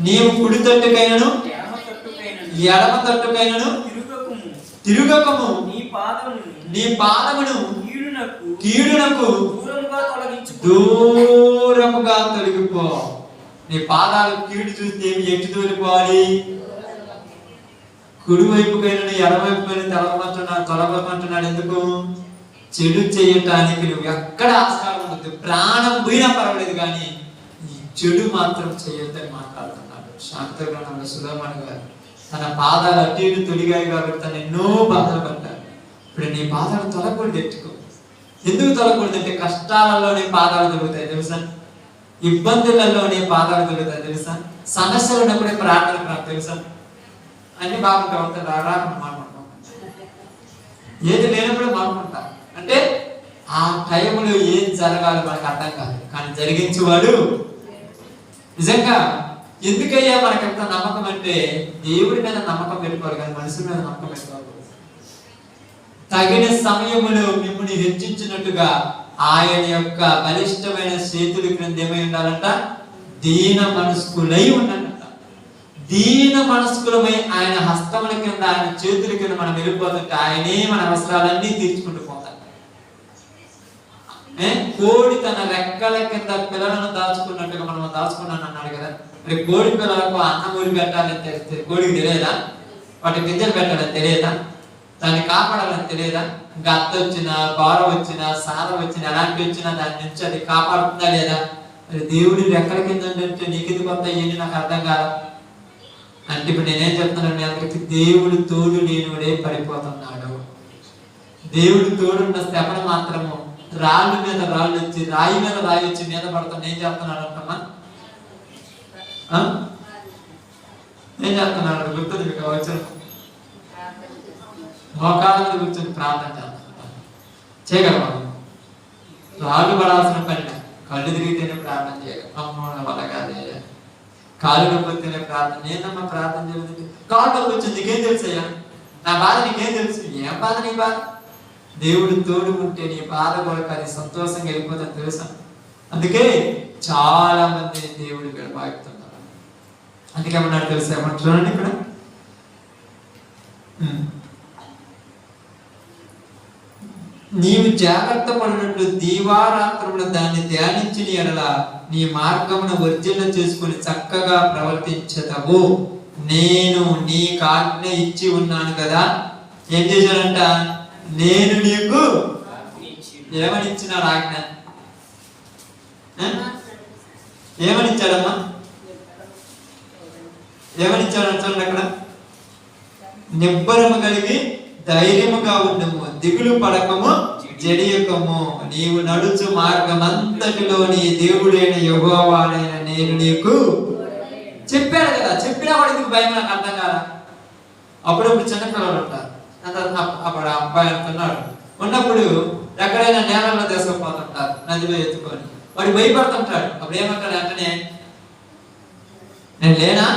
నీవు కుడి తట్టుకైనను ఎడమ తట్టుకైనను తిరుగకము. నీ పాదమును కీడునకు దూరముగా తొలగిపో. నీ పాదాలు కీడు చూస్తే ఎటు తోలిపోవాలి? కుడి వైపుకైనా ఎడమవైపుకైనా తొలగమంటున్నాడు. ఎందుకు? చెడు చేయటానికి నువ్వు ఎక్కడ ఆస్కారం ఉండదు. ప్రాణం పోయినా పర్వాలేదు కానీ ఈ చెడు మాత్రం చేయొద్దని మాట్లాడుతున్నాడు. శాంతగ్రంథంలో సులైమాను గారు తన పాదాలు అటు ఇటు తొలిగాయి కాబట్టి తను ఎన్నో బాధలు పడ్డాడు. ఇప్పుడు నీ పాదాలు తొలగకూడదు. ఎట్టుకో. ఎందుకు తొలగకూడదంటే కష్టాలలోనే పాదాలు తొలుగుతాయి తెలుసా? ఇబ్బందులలోనే పాదాలు తొలుగుతాయి తెలుసా? సమస్యలు ఉన్నప్పుడే ప్రార్థన తెలుసా? అన్ని బాగుంటా ఉంటాయి. రాకుండా మాట్లాడుకుంటాం. ఏది లేనప్పుడే మాట్లాడుకుంటా. అంటే ఆ టైంలో ఏం జరగాలో మనకు అర్థం కాదు. కానీ జరిగించేవాడు నిజంగా. ఎందుకయ్యా మనకంత నమ్మకం అంటే దేవుడి మీద నమ్మకం పెట్టుకోవాలి కానీ మనుషుల మీద నమ్మకం పెట్టుకోవాలి. తగిన సమయములో మిమ్మల్ని హెచ్చించినట్టుగా ఆయన యొక్క బలిష్టమైన చేతుల క్రింద ఏమై ఉండాలంట? దీన మనస్కులై ఉండాలంట. దీన మనస్కులమై ఆయన హస్తముల కింద ఆయన చేతుల కింద మనం వెళ్ళిపోతుంటే ఆయనే మన అవసరాలన్నీ తీర్చుకుంటూ పోతాడు. కోడి తన రెక్కల కింద పిల్లలను దాచుకున్నట్టుగా మనం దాచుకున్నాను అన్నాడు కదా. మరి కోడి పిల్లలకు అన్నం ఊరి పెట్టాలని తెలిస్తే కోడికి తెలియదా? వాటి గింజలు పెట్టాలని తెలియదా? దాన్ని కాపాడాలని తెలియదా? గత్త వచ్చినా, గోర వచ్చినా, సార వచ్చినా, ఎలాంటి వచ్చినా దాని నుంచి అది కాపాడుతుందా లేదా? మరి దేవుడి రెక్కల కింద అంటే నీకు కొంత ఏంటి నాకు అర్థం కాదా అంటే ఇప్పుడు నేనేం చెప్తున్నాను మీ అందరికి? దేవుడు తోడు లేనివాడే పడిపోతున్నాడు. దేవుడు తోడున్న స్తెపన మాత్రము రాళ్ళు మీద రాళ్ళు వచ్చి రాయి మీద రాయి వచ్చి మీద పడుతున్నా. ఏం చెప్తున్నాడు అంటమ్మా? ఏం చెప్తున్నాడు? గుర్తుంది మీకు వచ్చిన మోకాళ్ళ మీద కూర్చొని ప్రార్థన చేస్తున్నాడు. చేయగలమా? రాళ్ళు పడాల్సిన పని. కళ్ళు తిరిగితేనే ప్రార్థన చేయగలం. అమ్మో వల్ల కాదే. కాళ్ళు నొప్పితేనే ప్రార్థన. నేనమ్మా ప్రార్థన చేయలేదు. కాళ్ళు నొప్పి వచ్చింది నీకేం తెలుసయ్యా? నా బాధ నీకేం తెలుసు? ఏం బాధ నీ బాధ? దేవుడు తోడుకుంటే నీ బాధ కొరకు అది సంతోషంగా వెళ్ళిపోతుంది తెలుసా? అందుకే చాలా మంది దేవుడు గడపాగుతున్నారు. అందుకే ఏమన్నాడు తెలుసా? ఏమన్నా చూడండి ఇక్కడ, నీవు జాగ్రత్త పడినట్లు దీవారాత్రమున దాన్ని ధ్యానించిన ఎడల నీ మార్గమును వర్జన చేసుకుని చక్కగా ప్రవర్తించదవు. నేను నీకు ఆజ్ఞ ఇచ్చి ఉన్నాను కదా. ఏం చేశాడంట? నేను నీకు ఏమని ఇచ్చినాడు ఆజ్ఞ? ఏమని ఇచ్చాడమ్మా? ఏమని ఇచ్చాడు చూడండి అక్కడ, నిబ్బరము కలిగి ధైర్యముగా ఉండము, దిగులు పడకము, జడియకము, నీవు నడుచు మార్గమంతటిలో నీ దేవుడైన యెహోవానైన నేను నీకు చెప్పాడు కదా. చెప్పినా వాడు ఎందుకు భయం? నాకు అర్థం కాదా? అప్పుడప్పుడు చిన్నపిల్లలు ఉంటారు, అప్పుడు అబ్బాయి అంటున్నాడు ఉన్నప్పుడు ఎక్కడైనా నేలలో తీసుకుపోతుంటారు, నదిలో ఎత్తుకొని, వాడు భయపడుతుంటాడు. అప్పుడు ఏమంటాడు? వెంటనే నేను లేనా,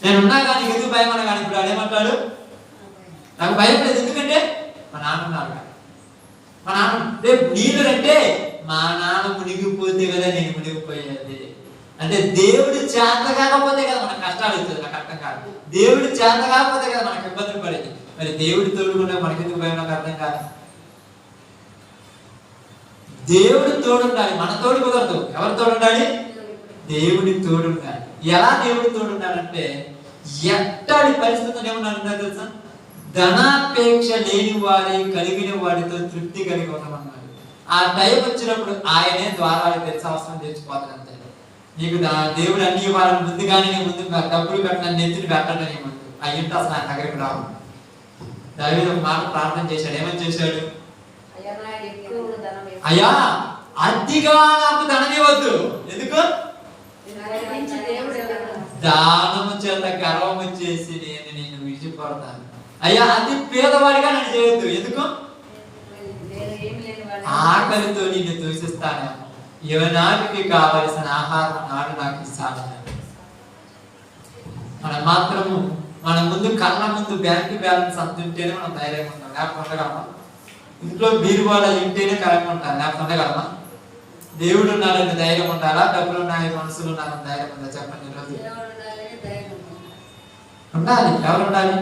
నేనున్నా కానీ ఎందుకు భయం అన్నా కానీ, ఇప్పుడు వాడు ఏమంటాడు? నాకు భయం లేదు, ఎందుకంటే మా నాన్న ఉన్నారు. మా నాన్న రేపు నీళ్ళు అంటే మా నాన్న మునిగిపోతే కదా నేను మునిగిపోయేది. అంటే దేవుడు చేత కాకపోతే కదా మనకు కష్టాలు అవుతుంది. నాకు అర్థం కాదు. దేవుడు చేత కాకపోతే కదా మనకు ఇబ్బందులు పడేది. మరి దేవుడి తోడుకుంటే మనకెందుకు భయం? నాకు అర్థం కాదు. దేవుడి తోడు ఉండాలి, మన తోడు కుదరదు. ఎవరి తోడు ఉండాలి? దేవుడి తోడు ఉండాలి. ఎలా దేవుడి తోడు ఉండాలంటే, ఎట్టడి పరిస్థితులు ఏమన్నా తెలుసా? ధనాపేక్ష లేని వారి కలిగిన వాడితో తృప్తి కలిగి ఉండమన్నాడు. ఆ టైం వచ్చినప్పుడు ఆయనే ద్వారాలు తెలిసి అవసరం తెచ్చిపోతాడు అంతే. నీకు దేవుడు అన్ని వాళ్ళని ముందుగానే ముందు డబ్బులు పెట్టిన నెత్తిని పెట్టండి నీ ముందు అయ్యింటే అసలు ఆయన దగ్గరికి రావు. దావీదు ఒక మాట ప్రార్థన చేశాడు. ఏమని చేశాడు? అయ్యా అతిగా నాకు ధనం ఇవ్వద్దు. ఎందుకు? దానము చేత గర్వం వచ్చేసి నేను విడిచిపోతాను. అయ్యా అతి పేదవాడిగా నన్ను చేయొద్దు. ఎందుకు? ఆకలితో నిన్ను దూషిస్తాను. యువనాటికి కావలసిన ఆహారం నాడు నాకు ఇస్తాను. మనం మాత్రము మన ముందు కళ్ళ ముందు బ్యాంక్ బ్యాలెన్స్ అంత ఉంటేనే మనం ధైర్యంగా ఉంటాం. లేకపోతే ఉండగలమా? ఇంట్లో బీరువాళ్ళ ఇంటేనే కరెక్ట్ ఉంటాం. లేకపోతే ఉండగలమా? దేవుడు ఉన్నాడని ధైర్యం ఉండాలా? డబ్బులు ఉన్నాయి, మనుషులు ఉన్నారని ధైర్యం ఉందా? చెప్పండి. ఈరోజు ఉండాలి. ఎవరు ఉండాలి?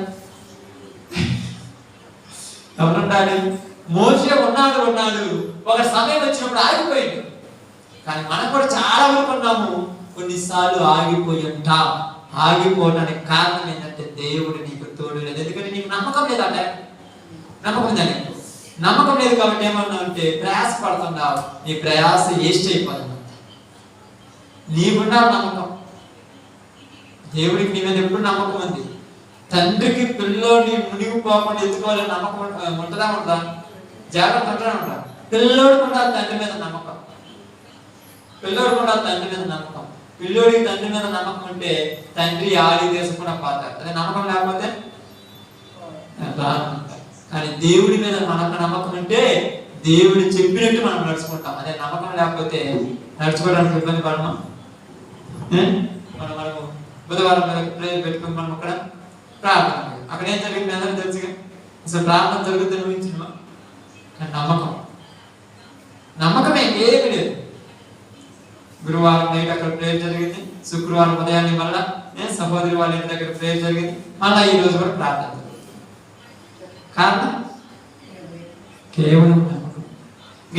ఎవరు ఉండాలి? మోషే ఉన్నాడు. ఒక సమయం వచ్చినప్పుడు ఆగిపోయాడు. కానీ మనం కూడా చాలా వరకు ఉన్నాము. కొన్నిసార్లు ఆగిపోయి ఉంటాం. ఆగిపోవడానికి కారణం ఏంటంటే దేవుడు నీకు తోడు లేదు. ఎందుకంటే నీకు నమ్మకం లేదు. అంటే నమ్మకం ఉందా? నీకు నమ్మకం లేదు కాబట్టి ఏమన్నా అంటే ప్రయాస పడుతున్నావు. నీ ప్రయాస వేస్ట్ అయిపోతుంది. నీకున్నా నమ్మకం, దేవుడికి నీ మీద ఎప్పుడు నమ్మకం ఉంది. తండ్రికి పిల్లోడిని మునిగిపోకుండా ఎత్తుకోవాలని నమ్మకం ఉంటుందా? జాగ్రత్త ఉంటా. పిల్లోడికి ఉండాలి తండ్రి మీద నమ్మకం. పిల్లోడికి తండ్రి మీద నమ్మకం ఉంటే తండ్రి ఆడి తీసుకున్న పోతాడు. అదే నమ్మకం లేకపోతే కానీ దేవుడి మీద మనకు నమ్మకం ఉంటే దేవుడు చెప్పినట్టు మనం నడుచుకుంటాం. అదే నమ్మకం లేకపోతే నడుచుకోవడానికి ఇబ్బంది పడమా? మనము బుధవారం ప్రేయర్ పెట్టుకుని మనం అక్కడ ప్రార్థన, అక్కడ ఏం జరిగింది అందరూ తెలుసుగా. అసలు ప్రార్థన జరుగుతుంది ఊహించినవా? నమ్మకమే ఏమి లేదు. గురువారం నైట్ అక్కడ ప్రేయర్ జరిగింది, శుక్రవారం ఉదయాన్నే మళ్ళా సహోదరి వాళ్ళ ఇంటి దగ్గర ప్రేయర్ జరిగింది, మళ్ళా ఈ రోజు కూడా ప్రార్థన జరిగింది. కారణం కేవలం నమ్మకం.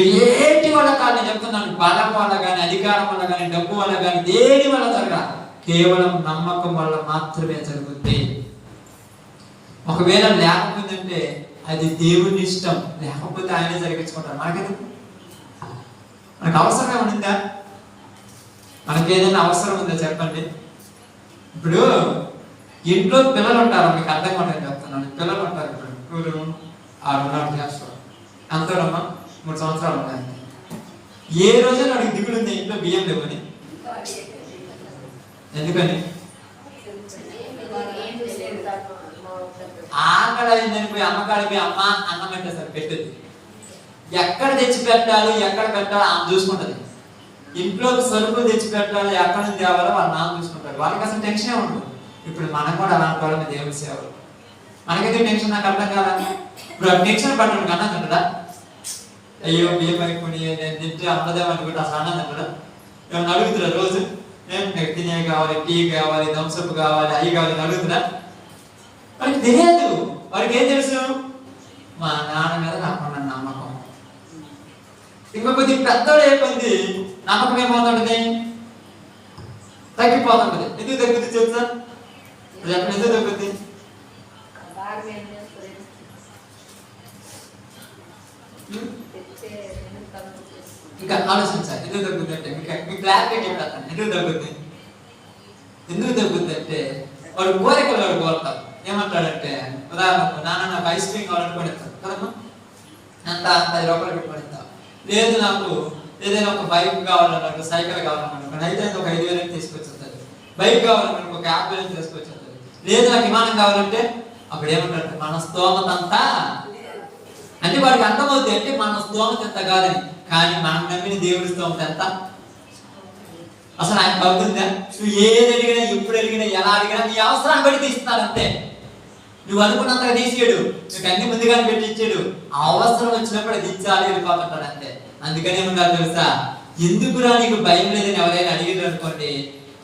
ఏంటి వల్ల కాదు నేను చెప్తున్నాను, బలం వల్ల కానీ, అధికారం వల్ల కానీ, డబ్బు వల్ల కానీ, దేని వల్ల జరగాలి? కేవలం నమ్మకం వల్ల మాత్రమే జరుగుతుంది. ఒకవేళ లేకపోయిందంటే అది దేవుని ఇష్టం, లేకపోతే ఆయనే జరిగించుకుంటారు. మనకు అవసరం ఏమన్నా? మనకి ఏదైనా అవసరం ఉందా చెప్పండి? ఇప్పుడు ఇంట్లో పిల్లలు ఉంటారు, మీకు అర్థంగా ఉంటాయని చెప్తున్నాను. పిల్లలు ఉంటారు. ఇప్పుడు 6 చేస్తారు, అంతేనమ్మా 3 సంవత్సరాలు ఉన్నాయి. ఏ రోజైనా వాడికి దిగులుంది ఇంట్లో బియ్యం లేవని? ఎందుకని? ఆకలి అయిందని పోయి అమ్మకాడికి అమ్మ అన్నం అంటే సార్ పెట్టేది. ఎక్కడ తెచ్చి పెట్టాలి, ఎక్కడ పెట్టాలి ఆమె చూసుకుంటది. ఇంట్లోకి సరుకులు తెచ్చి పెట్టాలి, ఎక్కడ నుంచి తేవాలో వాళ్ళ నాన్న చూసుకుంటారు. వాళ్ళకి అసలు టెన్షన్ ఉండదు. ఇప్పుడు మనం కూడా అలాంటి వాళ్ళని దేవుడి సేవలు మనకైతే టెన్షన్ నాకు అర్థం కాదా? ఇప్పుడు ఆ టెన్షన్ పట్టడం కన్నా కదా, అయ్యో బియ్యం అయిపోయి నేను తింటే అన్నదేమో అనుకుంటే అసలు అన్నది కదా. ఏమన్నా అడుగుతురా రోజు? నేను తినే కావాలి, టీ కావాలి, థమ్స్అప్ కావాలి, అవి కావాలి అడుగుతురా? వాడికి తెలియదు. వాడికి ఏం తెలుసు? మా నాన్న మీద నాకు నమ్మకం. ఇంకా కొద్ది పెద్దోడు అయిపోయింది, నమ్మకం ఏమవుతుంటది? తగ్గిపోతుంటది. ఎందుకు తగ్గుద్ది తెలుసా? ఎక్కడ ఎందుకు తగ్గుద్ది? ఇంకా ఆలోచించాలి. ఎందుకు తగ్గుద్ది అంటే మీకు క్లారిటీ చెప్పేస్తాను. ఎందుకు తగ్గుద్ది? ఎందుకు తగ్గుద్ది అంటే వాడు కోరికలు వాడు కోరుతారు. ఏమంటాడంటే ఉదాహరణకు నాన్న నాకు ఐస్ క్రీమ్ కావాలని కొనిస్తాను కదమ్మా, అంత 10 రూపాయలు పెట్టి కొనిస్తావు. లేదు నాకు ఏదైనా ఒక బైక్ కావాలన్నాడు, సైకిల్ కావాలన్నాడు, అయితే ఒక 5,000 తీసుకొచ్చేస్తుంది. బైక్ కావాలన్నాడు, ఒక 50,000 తీసుకొచ్చేస్తుంది. లేదు నాకు విమానం కావాలంటే అప్పుడు ఏమంటాడు? మన స్తోమత అంతా అంటే వాడికి అర్థమవుతుంది అంటే మన స్తోమత ఎంత కాదని. కానీ మనం నమ్మిన దేవుడి స్తోమత ఎంత? అసలు ఆయన బాగుందా? నువ్వు ఏది అడిగినా, ఎప్పుడు అడిగినా, ఎలా అడిగినా నీ అవసరాన్ని బట్టి తీస్తున్నాడు అంతే. నువ్వు అనుకున్నంతగా తీసేయడు, నీకు అన్ని ముందుగానే పెట్టి ఇచ్చాడు. అవసరం వచ్చినప్పుడు అది ఇచ్చాలి, వెళ్ళిపోతుంటాడు అంతే. అందుకనే ఉండాలి తెలుసా, ఎందుకురా నీకు భయం లేదని ఎవరైనా అడిగారు అనుకోండి,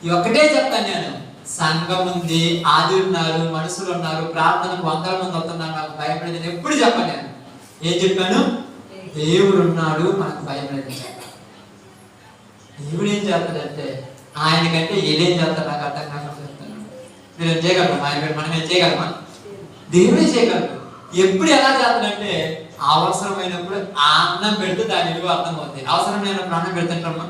ఈ ఒక్కటే చెప్తాను నేను. సంఘం ఉంది, ఆది ఉన్నారు, మనుషులు ఉన్నారు, ప్రార్థనకు 100 మంది వస్తున్నారు, నాకు భయం లేదని ఎప్పుడు చెప్పాను నేను. ఏం చెప్పాను? దేవుడు ఉన్నాడు, మనకు భయం లేదని చెప్పాను. దేవుడు ఏం చేస్తాడంటే ఆయనకంటే ఏదేం చేస్తాడు నాకు అర్థం కాకుండా చెప్తాను. మీరు ఏం చేయగలరు? ఆయన మనం ఏం చేయగలమా? దేవుడే చేయగలరు. ఎప్పుడు ఎలా చేస్తాడంటే అవసరమైనప్పుడు ఆ అన్నం పెడితే దాని విలువ అర్థం అవుతుంది. అవసరం లేనప్పుడు అన్నం పెడుతుంటారమ్మా.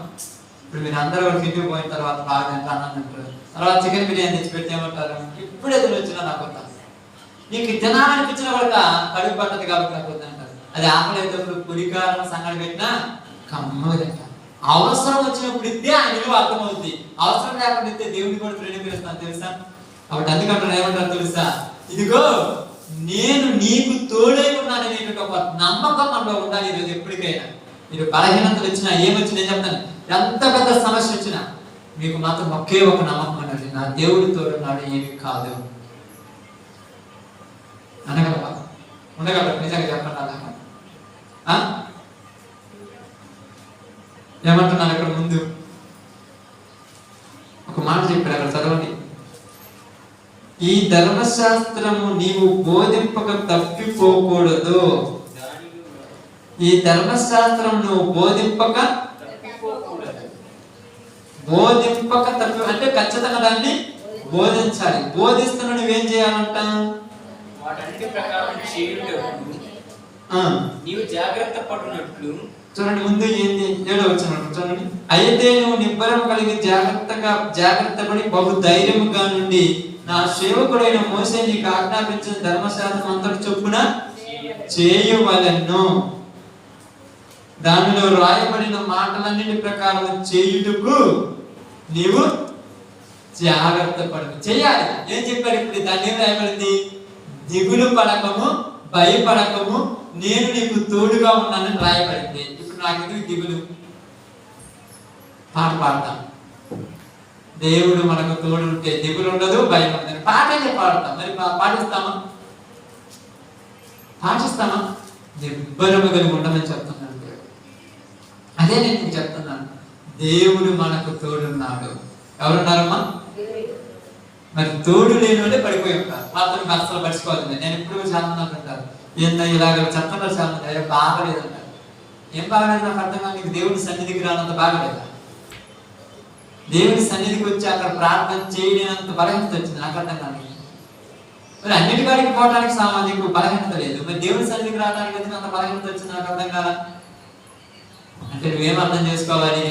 ఇప్పుడు మీరు అందరూ ఇంటికి పోయిన తర్వాత బాగా అన్నం తింటారు, తర్వాత చికెన్ బిర్యానీ తెచ్చి పెడితే ఏమంటారు? ఇప్పుడు ఎదురు వచ్చినా నాకు వద్దా, నీకు తినాలనిపించిన వాళ్ళ కడుపు పట్టదు కాబట్టి నాకు వద్దంటారు. అది ఆకలి అయినప్పుడు పులికారం సంగడి పెట్టినా కమ్మగా తింటారు. అవసరం వచ్చినప్పుడు ఇస్తే ఆయన విలువ అర్థమవుతుంది. అవసరం లేకుండా ఇస్తే దేవుడిని కూడా ప్రేరేపిస్తాను తెలుసా. కాబట్టి అందుకంటే ఏమంటారు తెలుసా, ఇదిగో నేను నీకు తోడై ఉన్నాననేటువంటి ఒక నమ్మకం మనలో ఉండాలి ఈరోజు ఎప్పటికైనా. మీరు బలహీనతలు వచ్చినా ఏమొచ్చినా నేను చెప్తాను, ఎంత పెద్ద సమస్య వచ్చినా మీకు మాత్రం ఒకే ఒక నమ్మకం అన్నది, నా దేవుడు తోడున్నాడు, ఏమి కాదు అనగలవా? ఉండగలరు? నిజంగా చెప్పండి అలాగా. ఏమంటున్నాను అక్కడ ముందు ఒక మాట చెప్పారు, అక్కడ చదవండి. ఈ ధర్మశాస్త్రము నీవు బోధింపక తప్పిపోకూడదు. ఈ ధర్మశాస్త్రం నువ్వు బోధింపక తప్పి అంటే ఖచ్చితంగా దాన్ని బోధించాలి. బోధిస్తున్నా నువ్వేం చేయాలంట? వాటన్నిటి ప్రకారం చేయుటకు నీవు జాగ్రత్త పడునట్లు. చూడండి ముందు ఏంది? 7వ వచనం చూడండి. అయితే నువ్వు నిబ్బరం కలిగి జాగ్రత్తపడి బహు ధైర్యముగా నుండి నా సేవకుడైన మోసే నీకు ఆజ్ఞాపించిన ధర్మశాస్త్రం అంతటి చొప్పున చేయవలెను. దానిలో రాయబడిన మాటలన్నిటి ప్రకారం చేయుటకు నీవు జాగ్రత్త పడకు. చేయాలి. ఏం చెప్పాడు ఇప్పుడు? దాన్ని ఏం రాయబడింది? దిగులు పడకము, భయపడకము, నేను నీకు తోడుగా ఉన్నానని రాయబడింది. ఇప్పుడు నాకు ఎందుకు దిగులు? పాట పాడతాం. దేవుడు మనకు తోడు ఉంటే దిగులు ఉండదు, భయం ఉండదు. పాటనే పాడతాం. మరి పాటిస్తామా? నిబ్బరము కలిగి ఉండమని చెప్తున్నాను. అదే నేను మీకు చెప్తున్నాను, దేవుడు మనకు తోడున్నాడు. ఎవరున్నారమ్మా? మరి తోడు లేని వాళ్ళే పడిపోయి ఉంటారు. వాళ్ళతో అసలు పడిచిపోతుంది. నేను ఎప్పుడు చాలా మంది అంటారు, ఇలాగ చెప్తున్నారు చాలా మంది, బాగలేదంటారు. ఏం బాగలేదు నాకు అర్థం కాదు. నీకు దేవుడి సన్నిధికి రానంత బాగలేదా? దేవుడి సన్నిధికి వచ్చి అక్కడ ప్రార్థన చేయలేనంత బలహీనత వచ్చింది నాకు అర్థం కాదు. మరి అన్నిటికాడికి పోవడానికి సామాజిక బలహీనత లేదు, మరి దేవుడి సన్నిధికి రావడానికి ఎందుకు అంత బలహీనత వచ్చింది నాకు అర్థం కాదా? అంటే నువ్వేం అర్థం చేసుకోవాలి?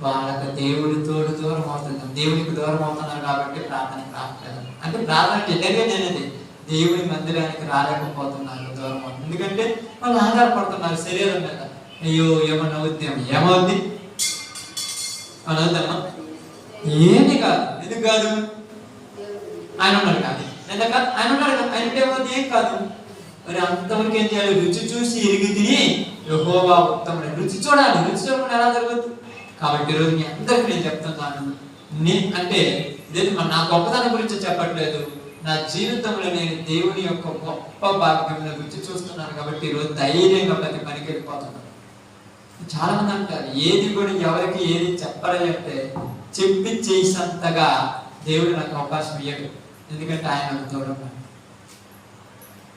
వాళ్ళకి దేవుడి తోడు దూరం అవుతుంది, దేవుడికి దూరం అవుతున్నారు కాబట్టి ప్రార్థనకి రావట్లేదు. అంటే ప్రార్థనకి ఎలాగేనేది దేవుడి మందిరానికి రాలేకపోతున్నారు, దూరం అవుతుంది. ఎందుకంటే వాళ్ళు ఆధారపడుతున్నారు శరీరం మీద. అయ్యో ఏమన్నా అవుద్ది, ఏమవుద్ది అని అవుతామా? ఏమి కాదు. ఎందుకు కాదు? ఆయన ఉన్నాడు కాదు, ఆయన ఉన్నాడు కదా, ఆయన ఏమవుతుంది? ఏం కాదు. మరి అంతవరకు ఏం చేయాలి? రుచి చూసి ఎరిగి తిని యెహోవా ఉత్తముడు. రుచి చూడాలి. రుచి చూడకుండా ఎలా జరుగుతుంది? కాబట్టి ఈరోజు మీ అందరికీ నేను చెప్తున్నాను, అంటే ఇదేంటి నా గొప్పతనం గురించి చెప్పట్లేదు, నా జీవితంలో నేను దేవుని యొక్క గొప్ప భాగ్యం రుచి చూస్తున్నాను కాబట్టి ఈరోజు ధైర్యంగా ప్రతి పనికి వెళ్ళిపోతున్నాను. చాలా మంది అంటారు ఏది కూడా ఎవరికి ఏది చెప్పాలి అంటే చెప్పి చేసేంతగా దేవుడు నాకు అవకాశం ఇయ్యడు, ఎందుకంటే ఆయన తోడున్నాడు.